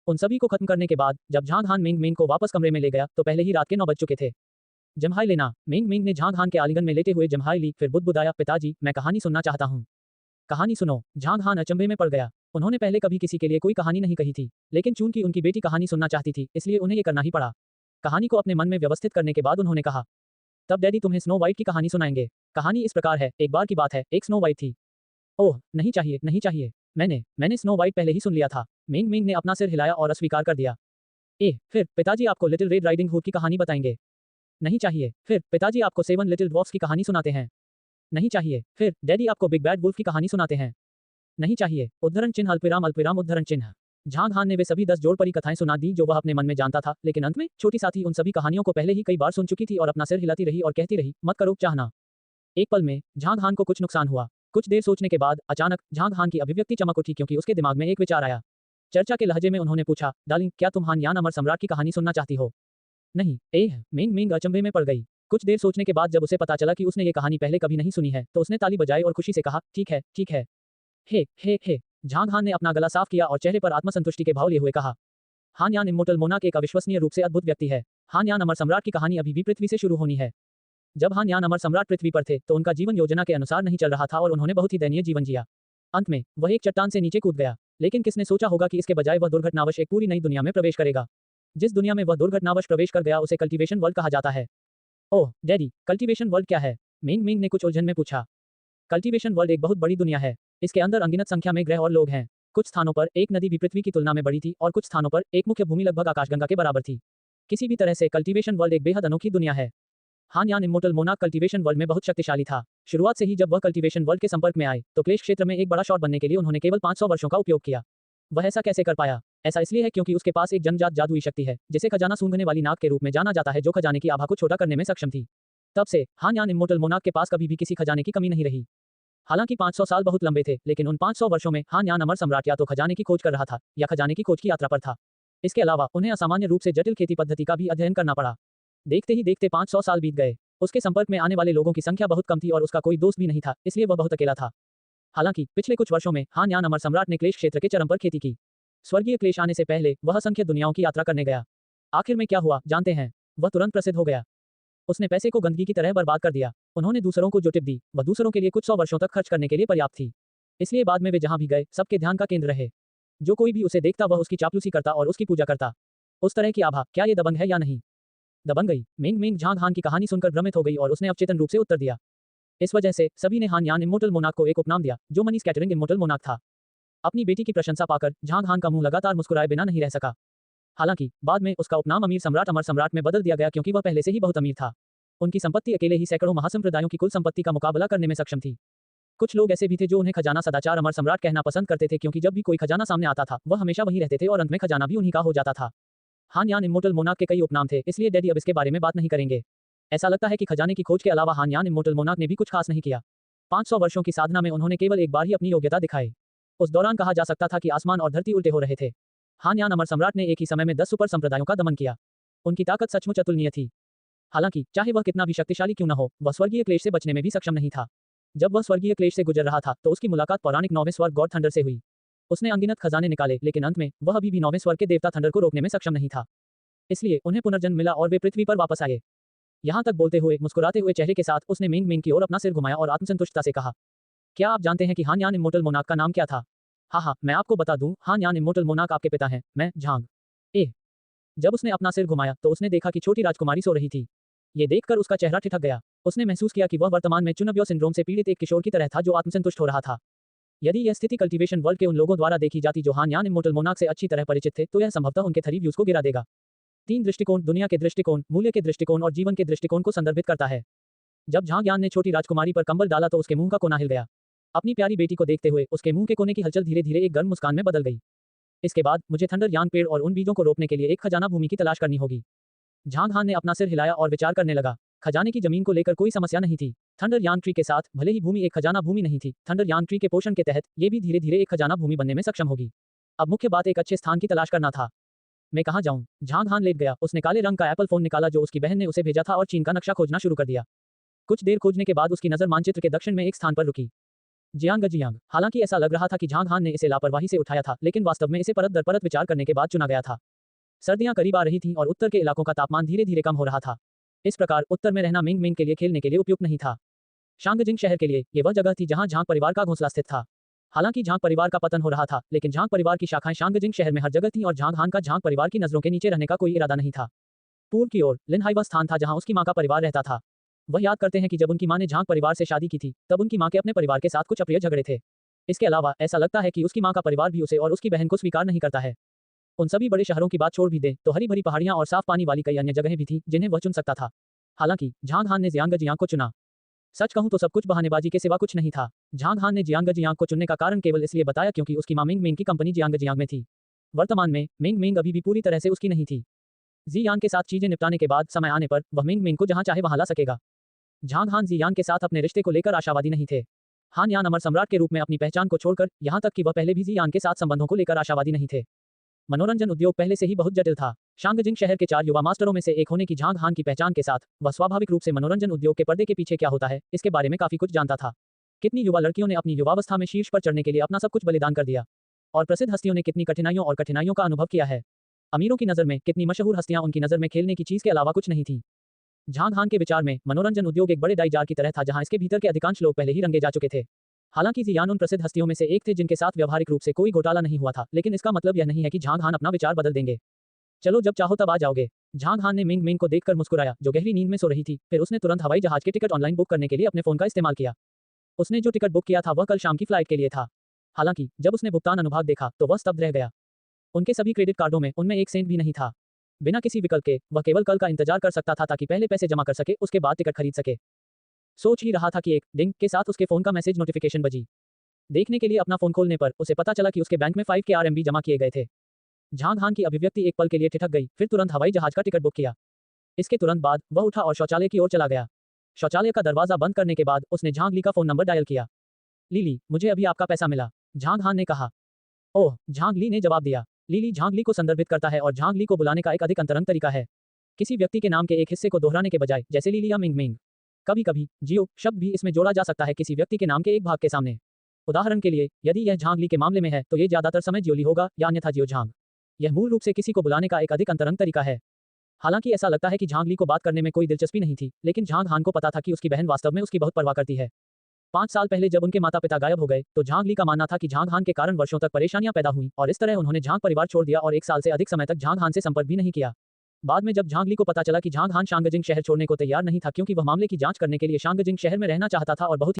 उन सभी को खत्म करने के बाद जब झांग हान मिंग मिंग को वापस कमरे में ले गया तो पहले ही रात के 9 बज चुके थे। जम्हाई लेना। मिंग मिंग ने झांग हान के आलिंगन में लेटे हुए जम्हाई ली, फिर बुदबुदाया, पिताजी मैं कहानी सुनना चाहता हूँ। कहानी सुनो। झांग हान अचंभे में पड़ गया। उन्होंने पहले कभी किसी के लिए कोई कहानी नहीं कही थी, लेकिन चूंकि उनकी बेटी कहानी सुनना चाहती थी इसलिए उन्हें ये करना ही पड़ा। कहानी को अपने मन में व्यवस्थित करने के बाद उन्होंने कहा, तब डैडी तुम्हें स्नो वाइट की कहानी सुनाएंगे। कहानी इस प्रकार है, एक बार की बात है, एक स्नो वाइट थी। ओह नहीं चाहिए नहीं चाहिए, मैंने स्नो वाइट पहले ही सुन लिया था। मिंग मिंग ने अपना सिर हिलाया और अस्वीकार कर दिया। फिर पिताजी आपको लिटिल रेड राइडिंग हुड की कहानी बताएंगे। नहीं चाहिए। फिर पिताजी आपको 7 लिटिल ड्वार्फ्स की कहानी सुनाते हैं। नहीं चाहिए। फिर डैडी आपको बिग बैड वुल्फ की कहानी सुनाते हैं। नहीं चाहिए। उद्धरण चिन्ह अल्पविराम अल्पविराम उद्धरण चिन्ह। झांग हान ने वे सभी 10 जोड़ परी कथाएं सुना दी जो वह अपने मन में जानता था, लेकिन अंत में छोटी साथी उन सभी कहानियों को पहले ही कई बार सुन चुकी थी और अपना सिर हिलाती रही और कहती रही, मत करो चाहना। एक पल में झांग हान को कुछ नुकसान हुआ। कुछ देर सोचने के बाद अचानक झांग हान की अभिव्यक्ति चमक उठी क्योंकि उसके दिमाग में एक विचार आया। चर्चा के लहजे में उन्होंने पूछा, डार्लिंग क्या तुम हान यान अमर सम्राट की कहानी सुनना चाहती हो? नहीं। मिंग मिंग अचंभे में पड़ गई। कुछ देर सोचने के बाद जब उसे पता चला कि उसने ये कहानी पहले कभी नहीं सुनी है तो उसने ताली बजाई और खुशी से कहा, ठीक है ठीक है। हे। झांग हान ने अपना गला साफ किया और चेहरे पर आत्मसंतुष्टि के भाव लिए हुए कहा, हान यान इम्मोर्टल मोनार्क एक अविश्वसनीय रूप से अद्भुत व्यक्ति है। हान यान अमर सम्राट की कहानी अभी भी पृथ्वी से शुरू होनी है। जब हान यान अमर सम्राट पृथ्वी पर थे तो उनका जीवन योजना के अनुसार नहीं चल रहा था और उन्होंने बहुत ही दयनीय जीवन जिया। अंत में वह एक चट्टान से नीचे कूद गया, लेकिन किसने सोचा होगा कि इसके बजाय वह दुर्घटनावश एक पूरी नई दुनिया में प्रवेश करेगा। जिस दुनिया में वह दुर्घटनावश प्रवेश कर गया उसे कल्टीवेशन वर्ल्ड कहा जाता है। ओह डैडी, कल्टीवेशन वर्ल्ड क्या है? मिंग मिंग ने कुछ उलझन में पूछा। कल्टीवेशन वर्ल्ड एक बहुत बड़ी दुनिया है। इसके अंदर अनगिनत संख्या में ग्रह और लोग हैं। कुछ स्थानों पर एक नदी भी पृथ्वी की तुलना में बड़ी थी और कुछ स्थानों पर एक मुख्य भूमि लगभग आकाशगंगा के बराबर थी। किसी भी तरह से कल्टीवेशन वर्ल्ड एक बेहद अनोखी दुनिया है। हान यान इम्मोर्टल मोनार्क कल्टीवेशन वर्ल्ड में बहुत शक्तिशाली था। शुरुआत से ही जब वह कल्टीवेशन वर्ल्ड के संपर्क में आए तो क्लेश क्षेत्र में एक बड़ा शॉट बनने के लिए उन्होंने केवल 500 वर्षों का उपयोग किया। वह ऐसा कैसे कर पाया? ऐसा इसलिए है क्योंकि उसके पास एक जन्मजात जादुई शक्ति है जिसे खजाना सूंघने वाली नाग के रूप में जाना जाता है, जो खजाने की आभा को छोटा करने में सक्षम थी। तब से हान यान इम्मोर्टल मोनार्क के पास कभी भी किसी खजाने की कमी नहीं रही। हालांकि 500 साल बहुत लंबे थे, लेकिन उन 500 वर्षों में हान यान अमर सम्राट या तो खजाने की खोज कर रहा था या खजाने की खोज की यात्रा पर था। इसके अलावा उन्हें असामान्य रूप से जटिल खेती पद्धति का भी अध्ययन करना पड़ा। देखते ही देखते 500 साल बीत गए। उसके संपर्क में आने वाले लोगों की संख्या बहुत कम थी और उसका कोई दोस्त भी नहीं था, इसलिए वह बहुत अकेला था। हालांकि पिछले कुछ वर्षों में हान यान अमर सम्राट ने क्लेश क्षेत्र के चरम पर खेती की। स्वर्गीय क्लेश आने से पहले वह असंख्य दुनियाओं की यात्रा करने गया। आखिर में क्या हुआ जानते हैं? वह तुरंत प्रसिद्ध हो गया। उसने पैसे को गंदगी की तरह बर्बाद कर दिया। उन्होंने दूसरों को जो टिप दी वह दूसरों के लिए कुछ 100 वर्षों तक खर्च करने के लिए पर्याप्त थी। इसलिए बाद में वे जहां भी गए सबके ध्यान का केंद्र रहे। जो कोई भी उसे देखता वह उसकी चापलूसी करता और उसकी पूजा करता। उस तरह की आभा, क्या ये दबंग है या नहीं? दबंग गई। मिंग मिंग झांग हान की कहानी सुनकर भ्रमित हो गई और उसने अवचेतन रूप से उत्तर दिया। इस वजह से सभी ने हान यान इम्मोर्टल मोनार्क को एक उपनाम दिया जो मनी स्कैटरिंग इम्मोर्टल मोनार्क था। अपनी बेटी की प्रशंसा पाकर झांग हान का मुंह लगातार मुस्कुराए बिना नहीं रह सका। हालांकि बाद में उसका उपनाम अमीर सम्राट अमर सम्राट में बदल दिया गया क्योंकि वह पहले से ही बहुत अमीर था। उनकी संपत्ति अकेले ही सैकड़ों महासंप्रदायों की कुल संपत्ति का मुकाबला करने में सक्षम थी। कुछ लोग ऐसे भी थे जो उन्हें खजाना सदाचार अमर सम्राट कहना पसंद करते थे क्योंकि जब भी कोई खजाना सामने आता था वह हमेशा वहीं रहते थे और अंत में खजाना भी उन्हीं का हो जाता था। हान यान इम्मोर्टल मोनार्क के कई उपनाम थे, इसलिए डैडी अब इसके बारे में बात नहीं करेंगे। ऐसा लगता है कि खजाने की खोज के अलावा हान यान इम्मोर्टल मोनार्क ने भी कुछ खास नहीं किया। 500 वर्षों की साधना में उन्होंने केवल एक बार ही अपनी योग्यता दिखाई। उस दौरान कहा जा सकता था कि आसमान और धरती उल्टे हो रहे थे। हान यान अमर सम्राट ने एक ही समय में 10 सुपर संप्रदायों का दमन किया। उनकी ताकत सचमुच अतुलनीय थी। हालांकि चाहे वह कितना भी शक्तिशाली क्यों न हो, वह स्वर्गीय क्लेश से बचने में भी सक्षम नहीं था। जब वह स्वर्गीय क्लेश से गुजर रहा था तो उसकी मुलाकात पौराणिक 9वें स्वर्ग गॉड थंडर से हुई। उसने अनगिनत खजाने निकाले, लेकिन अंत में वह अभी भी 9वें स्वर्ग के देवता थंडर को रोकने में सक्षम नहीं था। इसलिए उन्हें पुनर्जन्म मिला और वे पृथ्वी पर वापस आए। यहाँ तक बोलते हुए मुस्कुराते हुए चेहरे के साथ उसने मेंग मेंग की ओर अपना सिर घुमाया और आत्मसंतुष्टता से कहा, क्या आप जानते हैं कि हान यान इम्मोर्टल मोनार्क का नाम क्या था? हाँ, मैं आपको बता दूं, हान यान इम्मोर्टल मोनार्क आपके पिता हैं, मैं झांग ए। जब उसने अपना सिर घुमाया तो उसने देखा कि छोटी राजकुमारी सो रही थी। ये देखकर उसका चेहरा ठिठक गया। उसने महसूस किया कि वह वर्तमान में चुनब्यो सिंड्रोम से पीड़ित एक किशोर की तरह था जो आत्मसंतुष्ट हो रहा था। यदि यह स्थिति कल्टीवेशन वर्ल्ड के उन लोगों द्वारा देखी जाती जो हान यान इम्मोर्टल मोनार्क से अच्छी तरह परिचित थे, तो यह संभवतः उनके थरी व्यूज को गिरा देगा। 3 दृष्टिकोण दुनिया के दृष्टिकोण, मूल्य के दृष्टिकोण और जीवन के दृष्टिकोण को संदर्भित करता है। जब झांग यान ने छोटी राजकुमारी पर कंबल डाला तो उसके मुंह का कोना हिल गया। अपनी प्यारी बेटी को देखते हुए उसके मुंह के कोने की हलचल धीरे धीरे एक गर्म मुस्कान में बदल गई। इसके बाद मुझे थंडर यांग पेड़ और उन बीजों को रोपने के लिए एक खजाना भूमि की तलाश करनी होगी। झांग हान ने अपना सिर हिलाया और विचार करने लगा। खजाने की जमीन को लेकर कोई समस्या नहीं थी। थंडर यांग ट्री के साथ भले ही भूमि एक खजाना भूमि नहीं थी, थंडर यांग ट्री के पोषण के तहत ये भी धीरे धीरे एक खजाना भूमि बनने में सक्षम होगी। अब मुख्य बात एक अच्छे स्थान की तलाश करना था। मैं कहाँ जाऊं? झांग हान लेट गया। उसने काले रंग का एप्पल फोन निकाला जो उसकी बहन ने उसे भेजा था और चीन का नक्शा खोजना शुरू कर दिया। कुछ देर खोजने के बाद उसकी नजर मानचित्र के दक्षिण में एक स्थान पर रुकी। जियांग। हालांकि ऐसा लग रहा था कि झांग हान ने इसे लापरवाही से उठाया था, लेकिन वास्तव में इसे परत दर परत विचार करने के बाद चुना गया था। सर्दियां करीब आ रही थीं और उत्तर के इलाकों का तापमान धीरे धीरे कम हो रहा था। इस प्रकार उत्तर में रहना मिंग मिंग के लिए खेलने के लिए उपयुक्त नहीं था। शांगजिंग शहर के लिए ये वह जगह थी जहां झांग परिवार का घोंसला स्थित था। हालांकि झांग परिवार का पतन हो रहा था, लेकिन झांग परिवार की शाखाएं शांगजिंग शहर में हर जगह थीं और झांग हान का झांग परिवार की नजरों के नीचे रहने का कोई इरादा नहीं था। पूर्व की ओर लिनहाई वह स्थान था जहां उसकी मां का परिवार रहता था। वह याद करते हैं कि जब उनकी मां ने झांग परिवार से शादी की थी, तब उनकी मां के अपने परिवार के साथ कुछ अप्रिय झगड़े थे। इसके अलावा ऐसा लगता है कि उसकी मां का परिवार भी उसे और उसकी बहन को स्वीकार नहीं करता है। उन सभी बड़े शहरों की बात छोड़ भी दे तो हरी भरी पहाड़ियां और साफ पानी वाली कई अन्य जगहें भी थीं जिन्हें वह चुन सकता था। हालांकि झांग हान ने जियांग को चुना। सच कहूं तो सब कुछ बहानेबाजी के सिवा कुछ नहीं था। झांग हान ने जियांग को चुनने का कारण केवल इसलिए बताया क्योंकि उसकी मां मिंग मिंग की कंपनी जियांग में थी। वर्तमान में मिंग मिंग अभी भी पूरी तरह से उसकी नहीं थी। जियांग के साथ चीजें निपटाने के बाद समय आने पर वह मिंग मिंग को जहां चाहे वहां ला सकेगा। झांग हान जियांग के साथ अपने रिश्ते को लेकर आशावादी नहीं थे। हान यान अमर सम्राट के रूप में अपनी पहचान को छोड़कर यहां तक कि वह पहले भी जियांग के साथ संबंधों को लेकर आशावादी नहीं थे। मनोरंजन उद्योग पहले से ही बहुत जटिल था। शांगजिंग शहर के 4 युवा मास्टरों में से एक होने की झांग हान की पहचान के साथ वह स्वाभाविक रूप से मनोरंजन उद्योग के पर्दे के पीछे क्या होता है इसके बारे में काफी कुछ जानता था। कितनी युवा लड़कियों ने अपनी युवावस्था में शीर्ष पर चढ़ने के लिए अपना सब कुछ बलिदान कर दिया और प्रसिद्ध हस्तियों ने कितनी कठिनाइयों का अनुभव किया है। अमीरों की नजर में कितनी मशहूर हस्तियां उनकी नजर में खेलने की चीज के अलावा कुछ नहीं थी। झांग हान के विचार में मनोरंजन उद्योग एक बड़े डाई जार की तरह था जहां इसके भीतर के अधिकांश लोग पहले ही रंगे जा चुके थे। हालांकि जियान उन प्रसिद्ध हस्तियों में से एक थे जिनके साथ व्यवहारिक रूप से कोई घोटाला नहीं हुआ था, लेकिन इसका मतलब यह नहीं है कि झांग हान अपना विचार बदल देंगे। चलो जब चाहो तब आ जाओगे। झांग हान ने मिंग मिंग को देखकर मुस्कुराया जो गहरी नींद में सो रही थी। फिर उसने तुरंत हवाई जहाज के टिकट ऑनलाइन बुक करने के लिए अपने फोन का इस्तेमाल किया। उसने जो टिकट बुक किया था वह कल शाम की फ्लाइट के लिए था। हालांकि जब उसने भुगतान अनुभाग देखा तो वह स्तब्ध रह गया। उनके सभी क्रेडिट कार्डों में उनमें एक सेंट भी नहीं था। बिना किसी विकल्प के वह केवल कल का इंतजार कर सकता था ताकि पहले पैसे जमा कर सके, उसके बाद टिकट खरीद सके। सोच ही रहा था कि एक डिंग के साथ उसके फोन का मैसेज नोटिफिकेशन बजी। देखने के लिए अपना फोन खोलने पर उसे पता चला कि उसके बैंक में 5 के RMB जमा किए गए थे। झांग हान की अभिव्यक्ति एक पल के लिए ठिठक गई, फिर तुरंत हवाई जहाज का टिकट बुक किया। इसके तुरंत बाद वह उठा और शौचालय की ओर चला गया। शौचालय का दरवाजा बंद करने के बाद उसने झांग ली का फोन नंबर डायल किया। लीली, मुझे अभी आपका पैसा मिला, झांग हान ने कहा। ओह, झांग ली ने जवाब दिया। लीली झांग ली को संदर्भित करता है और झांग ली को बुलाने का एक अधिक अंतरंग तरीका है। किसी व्यक्ति के नाम के एक हिस्से को दोहराने के बजाय, जैसे लीली या मिंग मिंग। कभी कभी जियो शब्द भी इसमें जोड़ा जा सकता है किसी व्यक्ति के नाम के एक भाग के सामने। उदाहरण के लिए, यदि यह झांग ली के मामले में है तो ये ज्यादातर समय जियोली होगा या अन्यथा जियो झांग। यह मूल रूप से किसी को बुलाने का एक अधिक अंतरंग तरीका है। हालांकि ऐसा लगता है कि झांग ली को बात करने में कोई दिलचस्पी नहीं थी, लेकिन झांग हान को पता था कि उसकी बहन वास्तव में उसकी बहुत परवाह करती है। 5 साल पहले जब उनके माता पिता गायब हो गए तो झांग ली का मानना था कि झांग हान के कारण वर्षों तक परेशानियां पैदा हुई और इस तरह उन्होंने झांग परिवार छोड़ दिया और 1 साल से अधिक समय तक झांग हान से संपर्क भी नहीं किया। बाद में जब झांग ली को पता चला कि झांग हान शांगजिंग शहर छोड़ने को तैयार नहीं था क्योंकि वह मामले की जांच करने के लिए शांगजिंग शहर में रहना चाहता था और बहुत